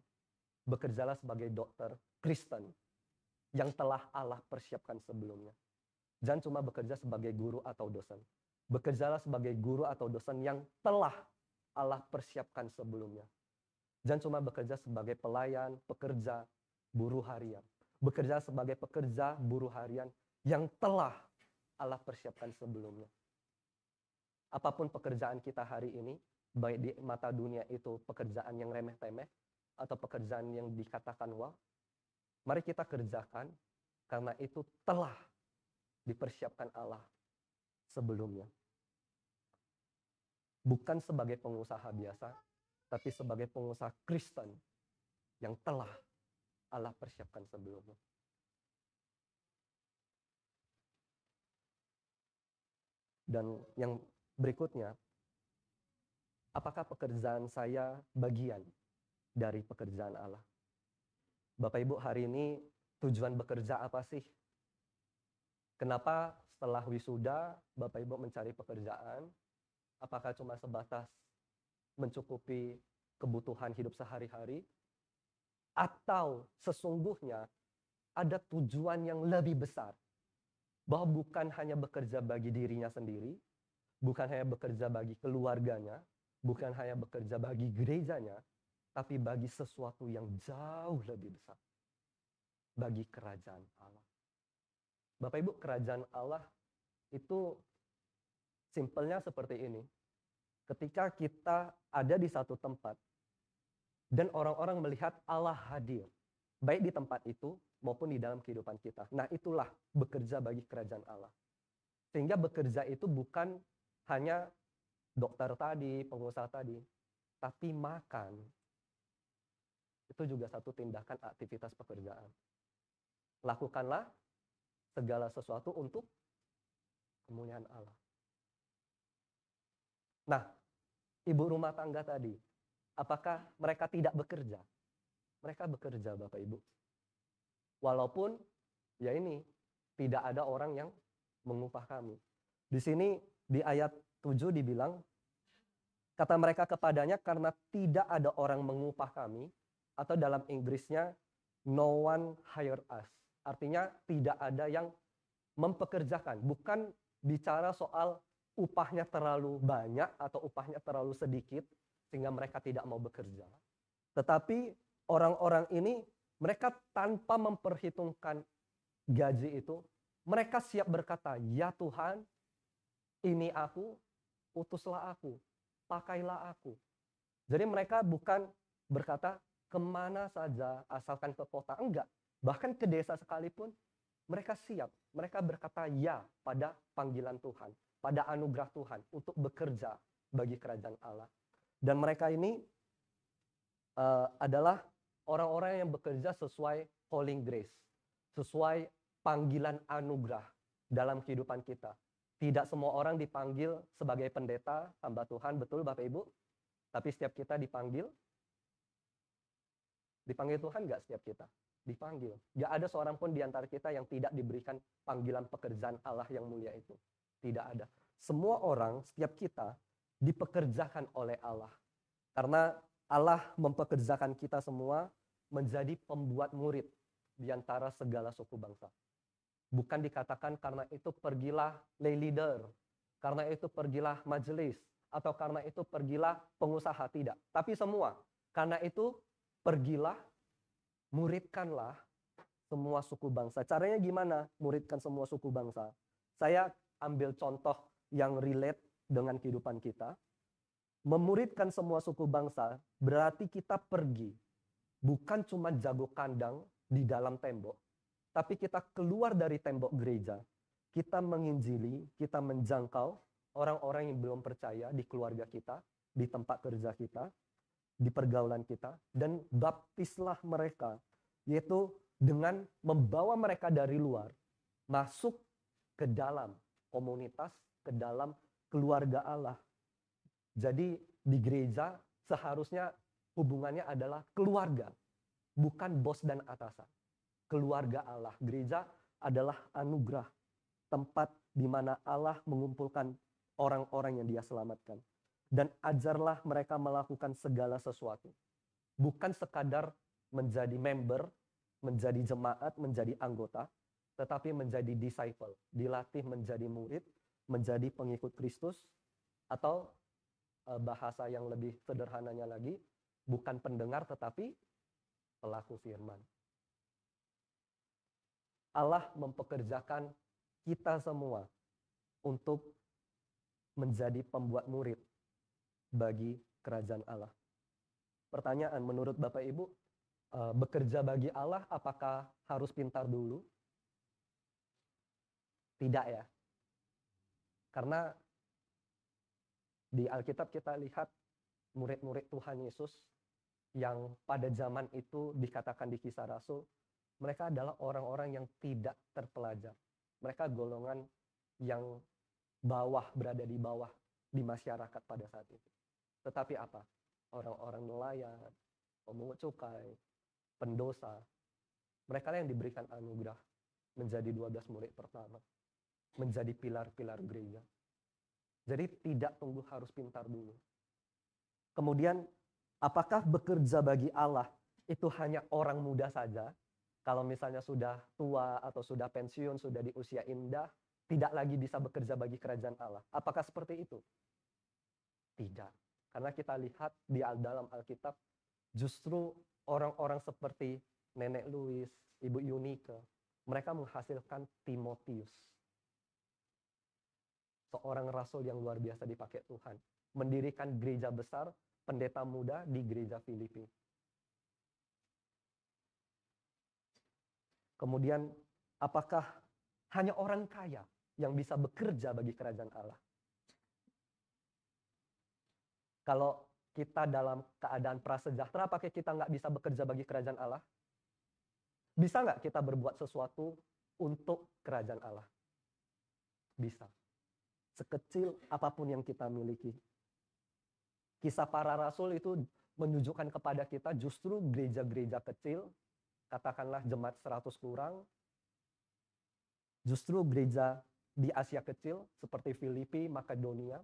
Bekerjalah sebagai dokter Kristen yang telah Allah persiapkan sebelumnya. Jangan cuma bekerja sebagai guru atau dosen. Bekerjalah sebagai guru atau dosen yang telah Allah persiapkan sebelumnya. Jangan cuma bekerja sebagai pelayan, pekerja, buruh harian. Bekerja sebagai pekerja buruh harian yang telah Allah persiapkan sebelumnya. Apapun pekerjaan kita hari ini, baik di mata dunia itu pekerjaan yang remeh-temeh atau pekerjaan yang dikatakan wah, mari kita kerjakan karena itu telah dipersiapkan Allah sebelumnya. Bukan sebagai pengusaha biasa, tapi sebagai pengusaha Kristen yang telah Allah persiapkan sebelumnya. Dan yang berikutnya, apakah pekerjaan saya bagian dari pekerjaan Allah? Bapak Ibu, hari ini tujuan bekerja apa sih? Kenapa setelah wisuda Bapak Ibu mencari pekerjaan? Apakah cuma sebatas mencukupi kebutuhan hidup sehari-hari? Atau sesungguhnya ada tujuan yang lebih besar? Bahwa bukan hanya bekerja bagi dirinya sendiri, bukan hanya bekerja bagi keluarganya, bukan hanya bekerja bagi gerejanya, tapi bagi sesuatu yang jauh lebih besar. Bagi kerajaan Allah. Bapak Ibu, kerajaan Allah itu simpelnya seperti ini. Ketika kita ada di satu tempat, dan orang-orang melihat Allah hadir, baik di tempat itu maupun di dalam kehidupan kita. Nah, itulah bekerja bagi kerajaan Allah. Sehingga bekerja itu bukan hanya dokter tadi, pengusaha tadi, tapi makan. Itu juga satu tindakan aktivitas pekerjaan. Lakukanlah segala sesuatu untuk kemuliaan Allah. Nah, ibu rumah tangga tadi, apakah mereka tidak bekerja? Mereka bekerja, Bapak Ibu. Walaupun, ya ini, tidak ada orang yang mengupah kami. Di sini, di ayat 7 dibilang, kata mereka kepadanya, karena tidak ada orang mengupah kami, atau dalam Inggrisnya, no one hire us. Artinya, tidak ada yang mempekerjakan. Bukan bicara soal upahnya terlalu banyak atau upahnya terlalu sedikit, sehingga mereka tidak mau bekerja. Tetapi orang-orang ini, mereka tanpa memperhitungkan gaji itu, mereka siap berkata, ya Tuhan, ini aku, utuslah aku, pakailah aku. Jadi mereka bukan berkata, kemana saja asalkan ke kota. Enggak, bahkan ke desa sekalipun, mereka siap. Mereka berkata ya pada panggilan Tuhan, pada anugerah Tuhan untuk bekerja bagi kerajaan Allah. Dan mereka ini adalah orang-orang yang bekerja sesuai calling grace, sesuai panggilan anugerah dalam kehidupan kita. Tidak semua orang dipanggil sebagai pendeta, hamba Tuhan, betul Bapak Ibu? Tapi setiap kita dipanggil Tuhan nggak setiap kita? Dipanggil. Nggak ada seorang pun di antara kita yang tidak diberikan panggilan pekerjaan Allah yang mulia itu. Tidak ada. Semua orang, setiap kita, dipekerjakan oleh Allah. Karena Allah mempekerjakan kita semua menjadi pembuat murid di antara segala suku bangsa. Bukan dikatakan karena itu pergilah lay leader, karena itu pergilah majelis, atau karena itu pergilah pengusaha, tidak. Tapi semua, karena itu pergilah, muridkanlah semua suku bangsa. Caranya gimana muridkan semua suku bangsa? Saya ambil contoh yang relate dengan kehidupan kita. Memuridkan semua suku bangsa berarti kita pergi. Bukan cuma jago kandang di dalam tembok. Tapi kita keluar dari tembok gereja. Kita menginjili, kita menjangkau orang-orang yang belum percaya di keluarga kita, di tempat kerja kita, di pergaulan kita, dan baptislah mereka, yaitu dengan membawa mereka dari luar, masuk ke dalam komunitas, ke dalam keluarga Allah. Jadi di gereja seharusnya hubungannya adalah keluarga, bukan bos dan atasan. Keluarga Allah, gereja adalah anugerah, tempat di mana Allah mengumpulkan orang-orang yang Dia selamatkan. Dan ajarlah mereka melakukan segala sesuatu. Bukan sekadar menjadi member, menjadi jemaat, menjadi anggota, tetapi menjadi disciple, dilatih menjadi murid, menjadi pengikut Kristus, atau bahasa yang lebih sederhananya lagi, bukan pendengar tetapi pelaku firman. Allah mempekerjakan kita semua untuk menjadi pembuat murid bagi kerajaan Allah. Pertanyaan, menurut Bapak Ibu, bekerja bagi Allah apakah harus pintar dulu? Tidak ya. Karena di Alkitab kita lihat murid-murid Tuhan Yesus yang pada zaman itu dikatakan di Kisah Rasul, mereka adalah orang-orang yang tidak terpelajar. Mereka golongan yang bawah, berada di bawah di masyarakat pada saat itu. Tetapi apa? Orang-orang nelayan, pemungut cukai, pendosa, mereka yang diberikan anugerah menjadi 12 murid pertama, menjadi pilar-pilar gereja. Jadi tidak tunggu harus pintar dulu. Kemudian, apakah bekerja bagi Allah itu hanya orang muda saja? Kalau misalnya sudah tua atau sudah pensiun, sudah di usia indah, tidak lagi bisa bekerja bagi kerajaan Allah. Apakah seperti itu? Tidak. Karena kita lihat di dalam Alkitab, justru orang-orang seperti Nenek Louis, Ibu Yunike, mereka menghasilkan Timotius. Seorang rasul yang luar biasa dipakai Tuhan. Mendirikan gereja besar, pendeta muda di gereja Filipi. Kemudian, apakah hanya orang kaya yang bisa bekerja bagi kerajaan Allah? Kalau kita dalam keadaan prasejahtera, apakah kita nggak bisa bekerja bagi kerajaan Allah? Bisa nggak kita berbuat sesuatu untuk kerajaan Allah? Bisa. Sekecil apapun yang kita miliki. Kisah para rasul itu menunjukkan kepada kita justru gereja-gereja kecil, katakanlah jemaat 100 kurang, justru gereja di Asia kecil seperti Filipi, Makedonia,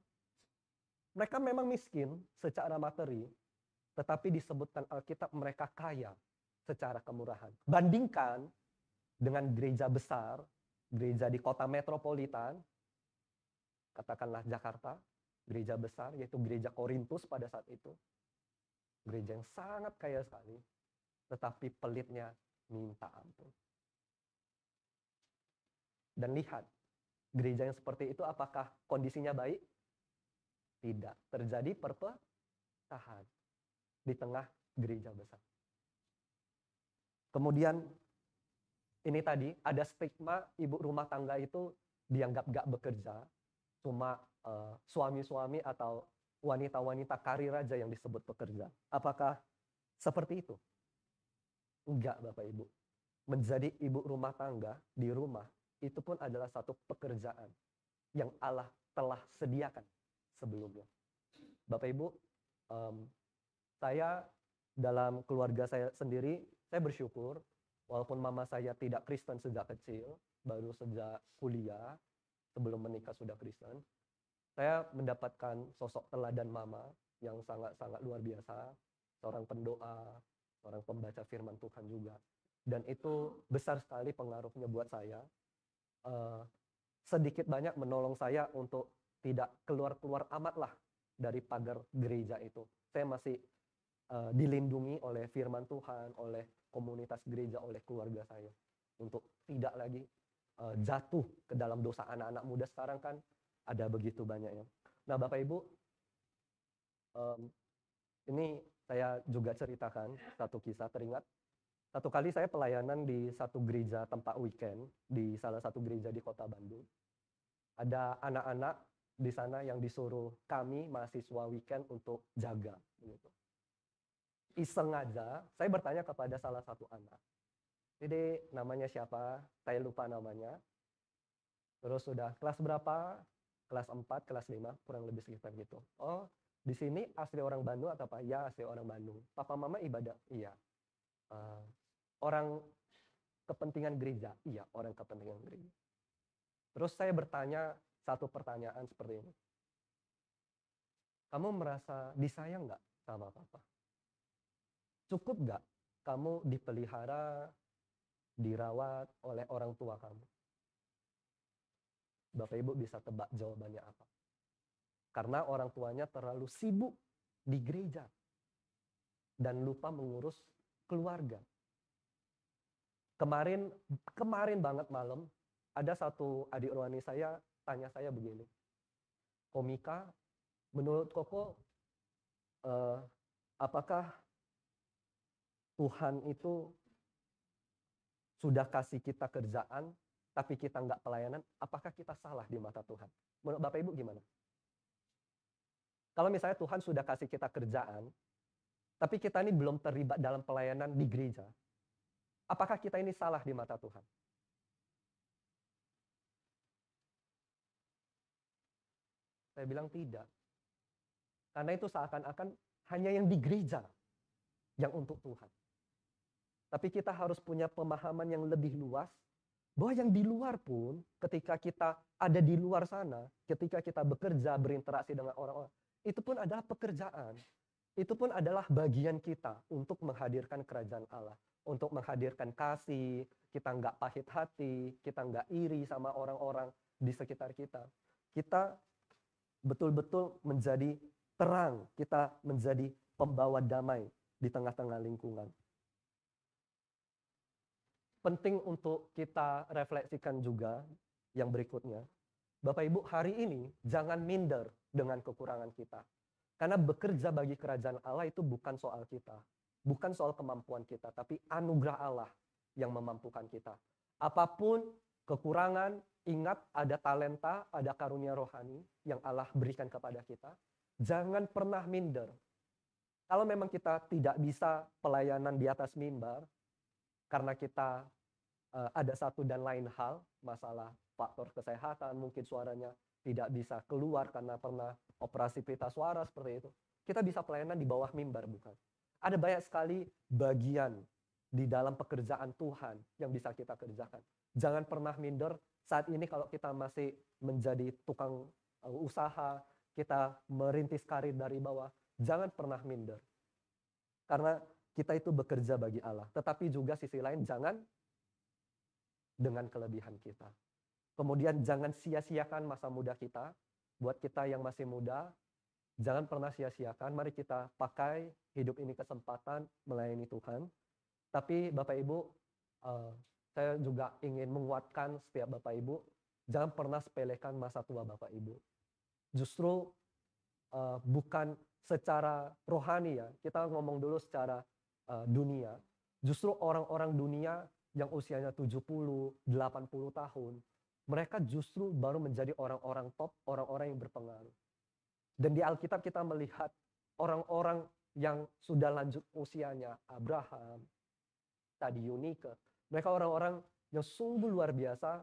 mereka memang miskin secara materi, tetapi disebutkan Alkitab mereka kaya secara kemurahan. Bandingkan dengan gereja besar, gereja di kota metropolitan, katakanlah Jakarta, gereja besar, yaitu gereja Korintus pada saat itu. Gereja yang sangat kaya sekali, tetapi pelitnya minta ampun. Dan lihat, gereja yang seperti itu apakah kondisinya baik? Tidak. Terjadi perpecahan di tengah gereja besar. Kemudian, ini tadi ada stigma ibu rumah tangga itu dianggap gak bekerja, cuma suami-suami atau wanita-wanita karir aja yang disebut pekerja. Apakah seperti itu? Enggak, Bapak Ibu. Menjadi ibu rumah tangga di rumah, itu pun adalah satu pekerjaan yang Allah telah sediakan sebelumnya. Bapak Ibu, saya dalam keluarga saya sendiri, saya bersyukur, walaupun mama saya tidak Kristen sejak kecil, baru sejak kuliah, sebelum menikah sudah Kristen, saya mendapatkan sosok teladan mama yang sangat-sangat luar biasa, seorang pendoa, seorang pembaca firman Tuhan juga. Dan itu besar sekali pengaruhnya buat saya. Sedikit banyak menolong saya untuk tidak keluar-keluar amat lah dari pagar gereja itu. Saya masih dilindungi oleh firman Tuhan, oleh komunitas gereja, oleh keluarga saya. Untuk tidak lagi jatuh ke dalam dosa. Anak-anak muda sekarang kan ada begitu banyaknya. Nah Bapak Ibu, ini saya juga ceritakan satu kisah, teringat. Satu kali saya pelayanan di satu gereja tempat weekend, di salah satu gereja di kota Bandung. Ada anak-anak di sana yang disuruh kami mahasiswa weekend untuk jaga. Gitu. Iseng aja, saya bertanya kepada salah satu anak. Jadi namanya siapa? Saya lupa namanya. Terus sudah kelas berapa? Kelas 4, kelas 5, kurang lebih sekitar gitu. Oh, di sini asli orang Bandung atau apa? Ya, asli orang Bandung. Papa mama ibadah? Iya. Orang kepentingan gereja? Iya, orang kepentingan gereja. Terus saya bertanya satu pertanyaan seperti ini. Kamu merasa disayang nggak sama papa? Cukup nggak kamu dipelihara, dirawat oleh orang tua kamu? Bapak Ibu bisa tebak jawabannya apa? Karena orang tuanya terlalu sibuk di gereja dan lupa mengurus keluarga. Kemarin banget malam, ada satu adik rohani saya tanya saya begini, Komika, menurut Koko, apakah Tuhan itu sudah kasih kita kerjaan, tapi kita nggak pelayanan, apakah kita salah di mata Tuhan? Menurut Bapak Ibu gimana? Kalau misalnya Tuhan sudah kasih kita kerjaan, tapi kita ini belum terlibat dalam pelayanan di gereja, apakah kita ini salah di mata Tuhan? Saya bilang tidak. Karena itu seakan-akan hanya yang di gereja yang untuk Tuhan. Tapi kita harus punya pemahaman yang lebih luas, bahwa yang di luar pun, ketika kita ada di luar sana, ketika kita bekerja, berinteraksi dengan orang-orang, itu pun adalah pekerjaan. Itu pun adalah bagian kita untuk menghadirkan kerajaan Allah. Untuk menghadirkan kasih, kita nggak pahit hati, kita nggak iri sama orang-orang di sekitar kita. Kita betul-betul menjadi terang, kita menjadi pembawa damai di tengah-tengah lingkungan. Penting untuk kita refleksikan juga yang berikutnya. Bapak Ibu, hari ini jangan minder dengan kekurangan kita. Karena bekerja bagi kerajaan Allah itu bukan soal kita. Bukan soal kemampuan kita, tapi anugerah Allah yang memampukan kita. Apapun kekurangan, ingat ada talenta, ada karunia rohani yang Allah berikan kepada kita. Jangan pernah minder. Kalau memang kita tidak bisa pelayanan di atas mimbar, karena kita ada satu dan lain hal, masalah faktor kesehatan, mungkin suaranya tidak bisa keluar karena pernah operasi pita suara seperti itu. Kita bisa pelayanan di bawah mimbar, bukan? Ada banyak sekali bagian di dalam pekerjaan Tuhan yang bisa kita kerjakan. Jangan pernah minder saat ini kalau kita masih menjadi tukang usaha, kita merintis karir dari bawah. Jangan pernah minder. Karena kita itu bekerja bagi Allah. Tetapi juga sisi lain jangan dengan kelebihan kita. Kemudian jangan sia-siakan masa muda kita. Buat kita yang masih muda, jangan pernah sia-siakan. Mari kita pakai hidup ini kesempatan melayani Tuhan. Tapi Bapak Ibu, saya juga ingin menguatkan setiap Bapak Ibu, jangan pernah sepelekan masa tua Bapak Ibu. Justru bukan secara rohani ya, kita ngomong dulu secara dunia. Justru orang-orang dunia yang usianya 70, 80 tahun, mereka justru baru menjadi orang-orang top, orang-orang yang berpengaruh. Dan di Alkitab kita melihat orang-orang yang sudah lanjut usianya, Abraham, tadi Yunike, mereka orang-orang yang sungguh luar biasa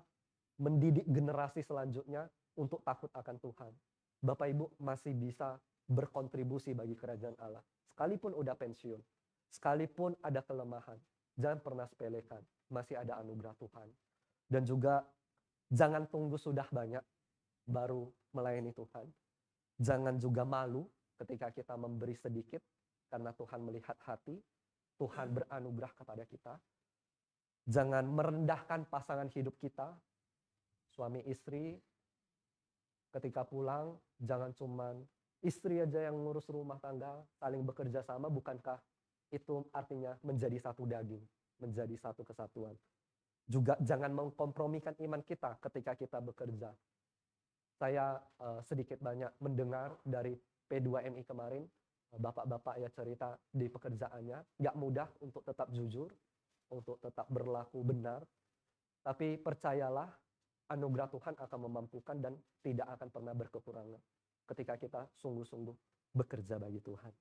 mendidik generasi selanjutnya untuk takut akan Tuhan. Bapak Ibu masih bisa berkontribusi bagi kerajaan Allah. Sekalipun udah pensiun, sekalipun ada kelemahan, jangan pernah sepelekan, masih ada anugerah Tuhan. Dan juga jangan tunggu sudah banyak baru melayani Tuhan. Jangan juga malu ketika kita memberi sedikit, karena Tuhan melihat hati, Tuhan beranugerah kepada kita. Jangan merendahkan pasangan hidup kita, suami istri, ketika pulang, jangan cuman istri aja yang ngurus rumah tangga, saling bekerja sama, bukankah itu artinya menjadi satu daging, menjadi satu kesatuan. Juga jangan mengkompromikan iman kita ketika kita bekerja. Saya sedikit banyak mendengar dari P2MI kemarin, bapak-bapak ya cerita di pekerjaannya, gak mudah untuk tetap jujur, untuk tetap berlaku benar. Tapi percayalah, anugerah Tuhan akan memampukan dan tidak akan pernah berkekurangan ketika kita sungguh-sungguh bekerja bagi Tuhan.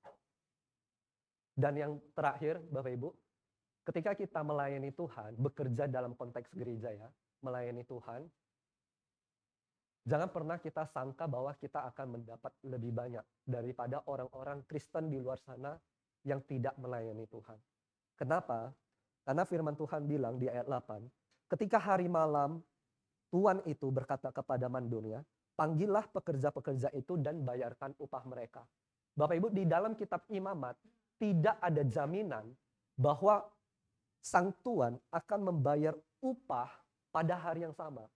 Dan yang terakhir, Bapak Ibu, ketika kita melayani Tuhan, bekerja dalam konteks gereja ya, melayani Tuhan, jangan pernah kita sangka bahwa kita akan mendapat lebih banyak daripada orang-orang Kristen di luar sana yang tidak melayani Tuhan. Kenapa? Karena firman Tuhan bilang di ayat 8, ketika hari malam, Tuhan itu berkata kepada mandornya, panggillah pekerja-pekerja itu dan bayarkan upah mereka. Bapak Ibu, di dalam kitab Imamat, tidak ada jaminan bahwa sang tuan akan membayar upah pada hari yang sama.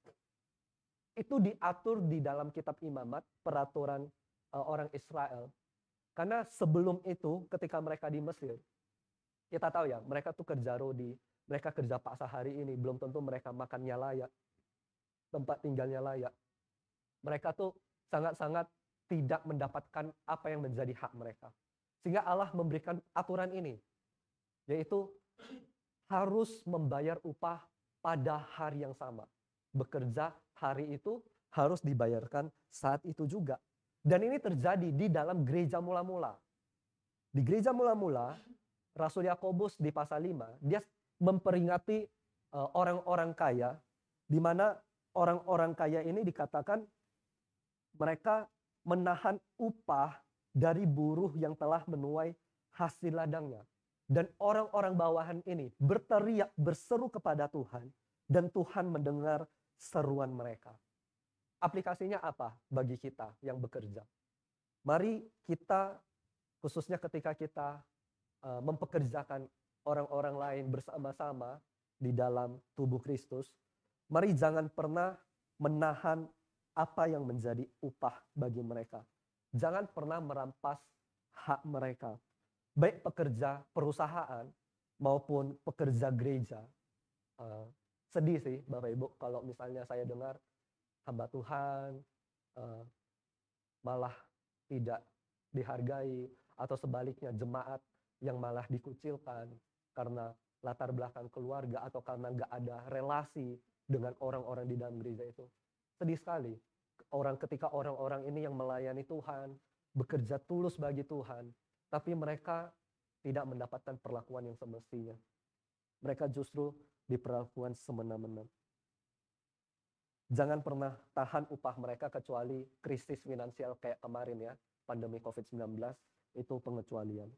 Itu diatur di dalam kitab Imamat, peraturan orang Israel. Karena sebelum itu, ketika mereka di Mesir, kita tahu ya, mereka tuh kerja rodi, Mereka kerja paksa hari ini, belum tentu mereka makannya layak, tempat tinggalnya layak. Mereka tuh sangat-sangat tidak mendapatkan apa yang menjadi hak mereka. Sehingga Allah memberikan aturan ini, yaitu harus membayar upah pada hari yang sama. Bekerja hari itu harus dibayarkan saat itu juga. Dan ini terjadi di dalam gereja mula-mula. Di gereja mula-mula, Rasul Yakobus di pasal 5, dia memperingati orang-orang kaya, di mana orang-orang kaya ini dikatakan mereka menahan upah dari buruh yang telah menuai hasil ladangnya. Dan orang-orang bawahan ini berteriak, berseru kepada Tuhan, dan Tuhan mendengar seruan mereka. Aplikasinya apa bagi kita yang bekerja? Mari kita, khususnya ketika kita mempekerjakan orang-orang lain bersama-sama di dalam tubuh Kristus, mari jangan pernah menahan apa yang menjadi upah bagi mereka. Jangan pernah merampas hak mereka. Baik pekerja perusahaan maupun pekerja gereja. Sedih sih Bapak Ibu kalau misalnya saya dengar hamba Tuhan malah tidak dihargai, atau sebaliknya jemaat yang malah dikucilkan karena latar belakang keluarga atau karena nggak ada relasi dengan orang-orang di dalam gereja itu. Sedih sekali ketika orang-orang ini yang melayani Tuhan, bekerja tulus bagi Tuhan, tapi mereka tidak mendapatkan perlakuan yang semestinya. Mereka justru diperlakukan semena-mena. Jangan pernah tahan upah mereka kecuali krisis finansial kayak kemarin ya, pandemi COVID-19, itu pengecualian.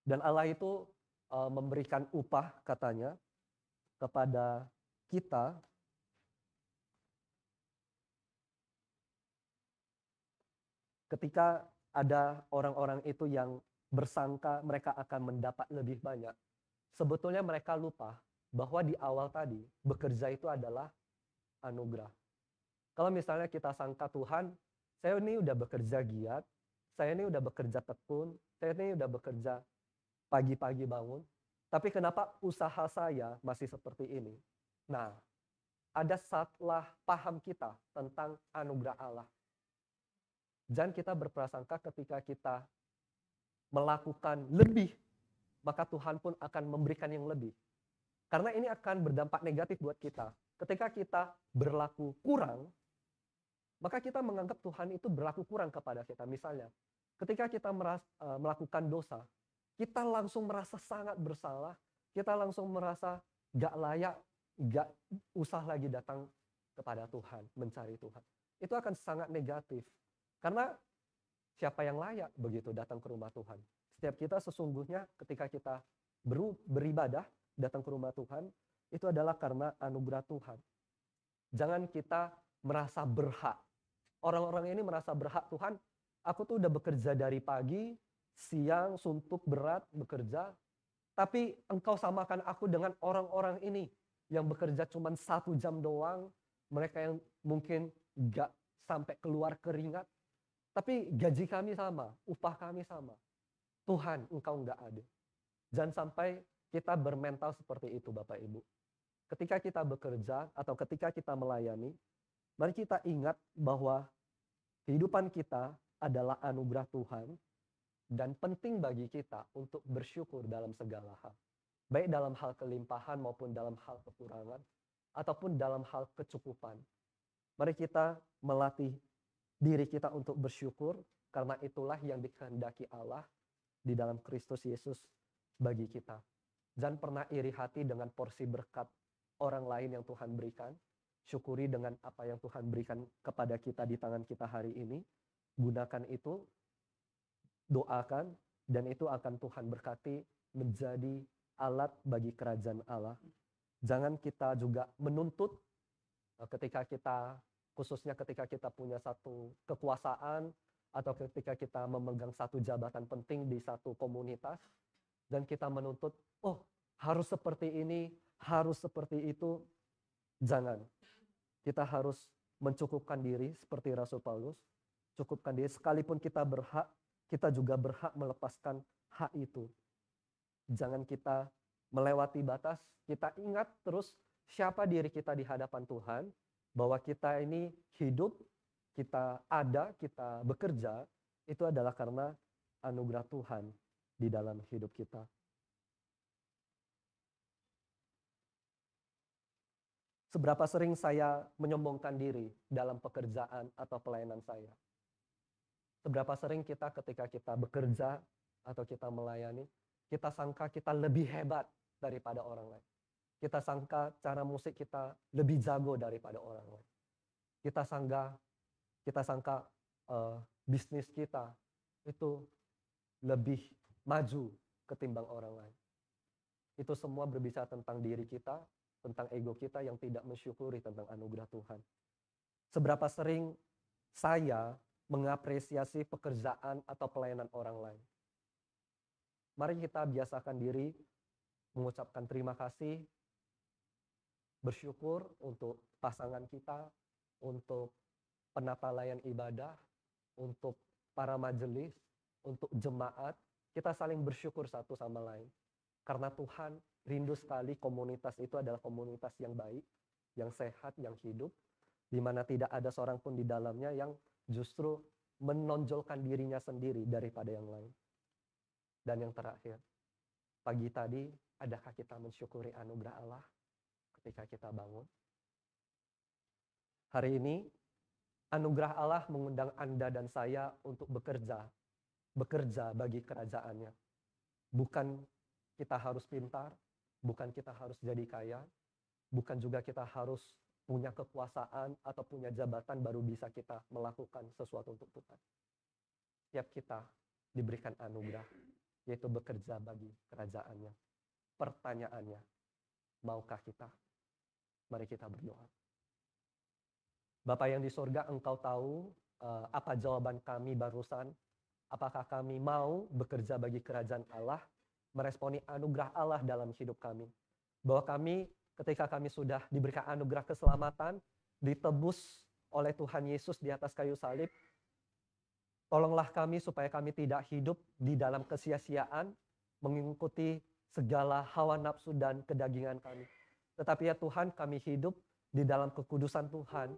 Dan Allah itu memberikan upah katanya kepada kita ketika ada orang-orang itu yang bersangka mereka akan mendapat lebih banyak. Sebetulnya mereka lupa bahwa di awal tadi bekerja itu adalah anugerah. Kalau misalnya kita sangka Tuhan, saya ini udah bekerja giat, saya ini udah bekerja tekun, saya ini udah bekerja pagi-pagi bangun, tapi kenapa usaha saya masih seperti ini? Nah, ada salah paham kita tentang anugerah Allah. Jangan kita berprasangka ketika kita melakukan lebih, maka Tuhan pun akan memberikan yang lebih. Karena ini akan berdampak negatif buat kita. Ketika kita berlaku kurang, maka kita menganggap Tuhan itu berlaku kurang kepada kita. Misalnya, ketika kita melakukan dosa, kita langsung merasa sangat bersalah, kita langsung merasa gak layak, gak usah lagi datang kepada Tuhan, mencari Tuhan. Itu akan sangat negatif. Karena siapa yang layak begitu datang ke rumah Tuhan? Setiap kita sesungguhnya ketika kita beribadah, datang ke rumah Tuhan, itu adalah karena anugerah Tuhan. Jangan kita merasa berhak. Orang-orang ini merasa berhak, Tuhan, aku tuh udah bekerja dari pagi, siang, suntuk, berat, bekerja, tapi engkau samakan aku dengan orang-orang ini yang bekerja cuma 1 jam doang, mereka yang mungkin gak sampai keluar keringat, tapi gaji kami sama, upah kami sama. Tuhan, engkau nggak ada. Jangan sampai kita bermental seperti itu Bapak Ibu. Ketika kita bekerja atau ketika kita melayani, mari kita ingat bahwa kehidupan kita adalah anugerah Tuhan dan penting bagi kita untuk bersyukur dalam segala hal. Baik dalam hal kelimpahan maupun dalam hal kekurangan ataupun dalam hal kecukupan. Mari kita melatih diri kita untuk bersyukur karena itulah yang dikehendaki Allah di dalam Kristus Yesus bagi kita. Jangan pernah iri hati dengan porsi berkat orang lain yang Tuhan berikan. Syukuri dengan apa yang Tuhan berikan kepada kita di tangan kita hari ini. Gunakan itu, doakan, dan itu akan Tuhan berkati menjadi alat bagi kerajaan Allah. Jangan kita juga menuntut ketika kita, khususnya ketika kita punya satu kekuasaan atau ketika kita memegang satu jabatan penting di satu komunitas, dan kita menuntut, oh harus seperti ini, harus seperti itu. Jangan. Kita harus mencukupkan diri seperti Rasul Paulus. Cukupkan diri, sekalipun kita berhak, kita juga berhak melepaskan hak itu. Jangan kita melewati batas, kita ingat terus siapa diri kita di hadapan Tuhan, bahwa kita ini hidup, kita ada, kita bekerja, itu adalah karena anugerah Tuhan di dalam hidup kita. Seberapa sering saya menyombongkan diri dalam pekerjaan atau pelayanan saya? Seberapa sering kita ketika kita bekerja atau kita melayani, kita sangka kita lebih hebat daripada orang lain. Kita sangka cara musik kita lebih jago daripada orang lain. Kita sangka bisnis kita itu lebih maju ketimbang orang lain. Itu semua berbicara tentang diri kita, tentang ego kita yang tidak mensyukuri tentang anugerah Tuhan. Seberapa sering saya mengapresiasi pekerjaan atau pelayanan orang lain. Mari kita biasakan diri mengucapkan terima kasih, bersyukur untuk pasangan kita, untuk penata layan ibadah, untuk para majelis, untuk jemaat. Kita saling bersyukur satu sama lain. Karena Tuhan rindu sekali komunitas itu adalah komunitas yang baik, yang sehat, yang hidup, di mana tidak ada seorang pun di dalamnya yang justru menonjolkan dirinya sendiri daripada yang lain. Dan yang terakhir, pagi tadi, adakah kita mensyukuri anugerah Allah ketika kita bangun? Hari ini, anugerah Allah mengundang Anda dan saya untuk bekerja bagi kerajaannya. Bukan kita harus pintar, bukan kita harus jadi kaya, bukan juga kita harus punya kekuasaan atau punya jabatan baru bisa kita melakukan sesuatu untuk Tuhan. Setiap kita diberikan anugerah, yaitu bekerja bagi kerajaannya. Pertanyaannya, maukah kita? Mari kita berdoa. Bapa yang di sorga, Engkau tahu apa jawaban kami barusan. Apakah kami mau bekerja bagi kerajaan Allah, meresponi anugerah Allah dalam hidup kami. Bahwa kami ketika kami sudah diberikan anugerah keselamatan, ditebus oleh Tuhan Yesus di atas kayu salib, tolonglah kami supaya kami tidak hidup di dalam kesia-siaan, mengikuti segala hawa nafsu dan kedagingan kami. Tetapi ya Tuhan, kami hidup di dalam kekudusan Tuhan,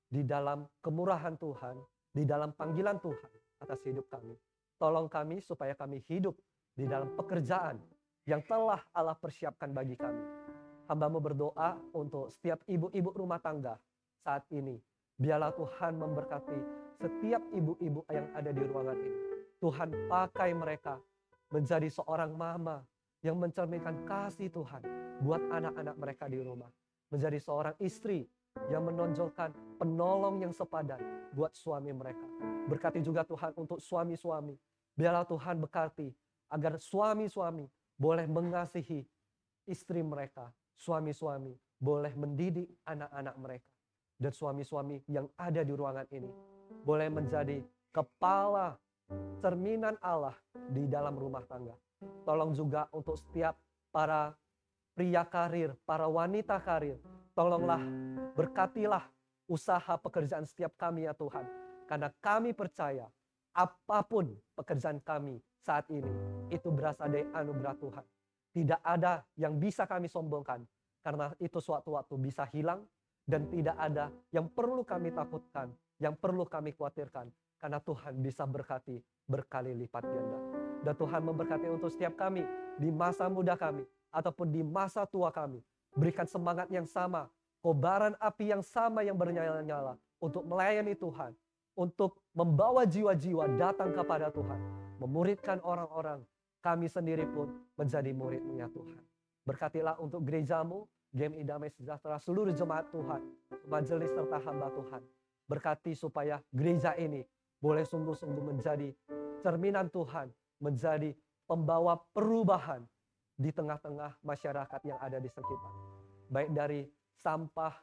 di dalam kemurahan Tuhan, di dalam panggilan Tuhan atas hidup kami. Tolong kami supaya kami hidup di dalam pekerjaan yang telah Allah persiapkan bagi kami. Hamba-Mu berdoa untuk setiap ibu-ibu rumah tangga saat ini. Biarlah Tuhan memberkati setiap ibu-ibu yang ada di ruangan ini. Tuhan pakai mereka menjadi seorang mama yang mencerminkan kasih Tuhan buat anak-anak mereka di rumah. Menjadi seorang istri yang menonjolkan penolong yang sepadan buat suami mereka. Berkati juga Tuhan untuk suami-suami. Biarlah Tuhan berkati agar suami-suami boleh mengasihi istri mereka. Suami-suami boleh mendidik anak-anak mereka. Dan suami-suami yang ada di ruangan ini boleh menjadi kepala cerminan Allah di dalam rumah tangga. Tolong juga untuk setiap para pria karir, para wanita karir. Tolonglah, berkatilah usaha pekerjaan setiap kami ya Tuhan. Karena kami percaya apapun pekerjaan kami saat ini, itu berasal dari anugerah Tuhan. Tidak ada yang bisa kami sombongkan, karena itu suatu waktu bisa hilang, dan tidak ada yang perlu kami takutkan, yang perlu kami khawatirkan, karena Tuhan bisa berkati berkali lipat ganda. Dan Tuhan memberkati untuk setiap kami, di masa muda kami, ataupun di masa tua kami. Berikan semangat yang sama, kobaran api yang sama yang bernyala-nyala, untuk melayani Tuhan, untuk membawa jiwa-jiwa datang kepada Tuhan, memuridkan orang-orang, kami sendiri pun menjadi murid-Mu ya Tuhan. Berkatilah untuk gereja-Mu, GMI Damai Sejahtera, seluruh jemaat Tuhan, majelis serta hamba Tuhan. Berkati supaya gereja ini boleh sungguh-sungguh menjadi cerminan Tuhan, menjadi pembawa perubahan di tengah-tengah masyarakat yang ada di sekitar. Baik dari sampah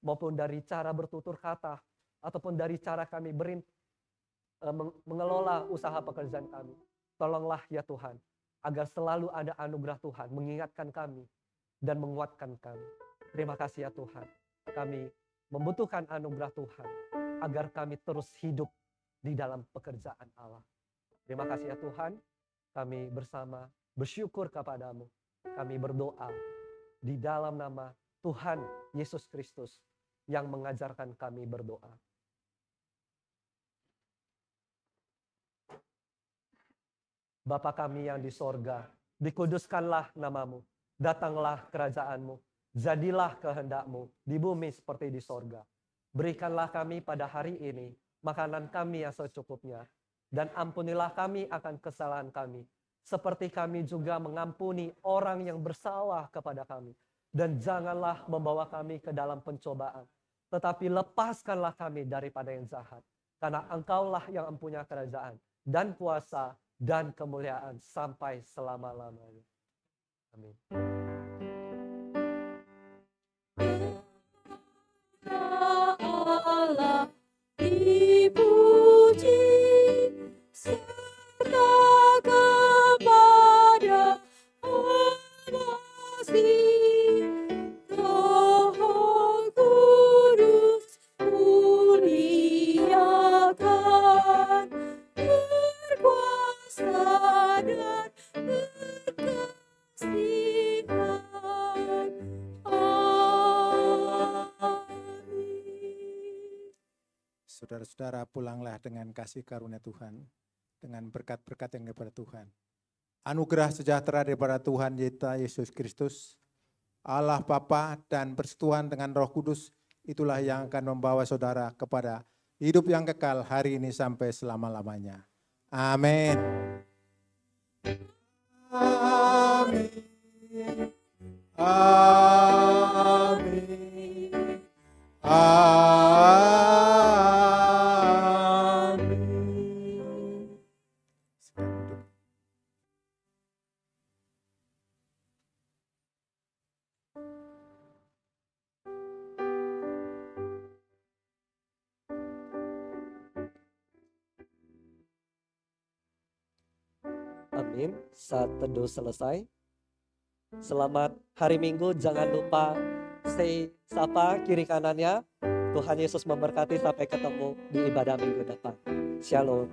maupun dari cara bertutur kata, ataupun dari cara kami mengelola usaha pekerjaan kami. Tolonglah ya Tuhan, agar selalu ada anugerah Tuhan mengingatkan kami dan menguatkan kami. Terima kasih ya Tuhan, kami membutuhkan anugerah Tuhan, agar kami terus hidup di dalam pekerjaan Allah. Terima kasih ya Tuhan, kami bersama bersyukur kepada-Mu. Kami berdoa di dalam nama Tuhan Yesus Kristus yang mengajarkan kami berdoa. Bapa kami yang di sorga, dikuduskanlah namamu, datanglah kerajaanmu, jadilah kehendakmu di bumi seperti di sorga. Berikanlah kami pada hari ini makanan kami yang secukupnya, dan ampunilah kami akan kesalahan kami, seperti kami juga mengampuni orang yang bersalah kepada kami. Dan janganlah membawa kami ke dalam pencobaan, tetapi lepaskanlah kami daripada yang jahat. Karena Engkaulah yang mempunyai kerajaan dan kuasa dan kemuliaan sampai selama-lamanya. Amin. Allah dipuji serta kepada kasih Roh Kudus muliakan berkuasa dan berkasihan. Saudara-saudara, pulanglah dengan kasih karunia Tuhan, dengan berkat-berkat yang daripada Tuhan. Anugerah sejahtera daripada Tuhan Yesus Kristus, Allah Bapa dan persekutuan dengan Roh Kudus, itulah yang akan membawa saudara kepada hidup yang kekal hari ini sampai selama-lamanya. Amin. Amin. Amin. Amin. Amin. Saat teduh selesai. Selamat hari Minggu. Jangan lupa sapa kiri kanannya. Tuhan Yesus memberkati, sampai ketemu di ibadah minggu depan. Shalom.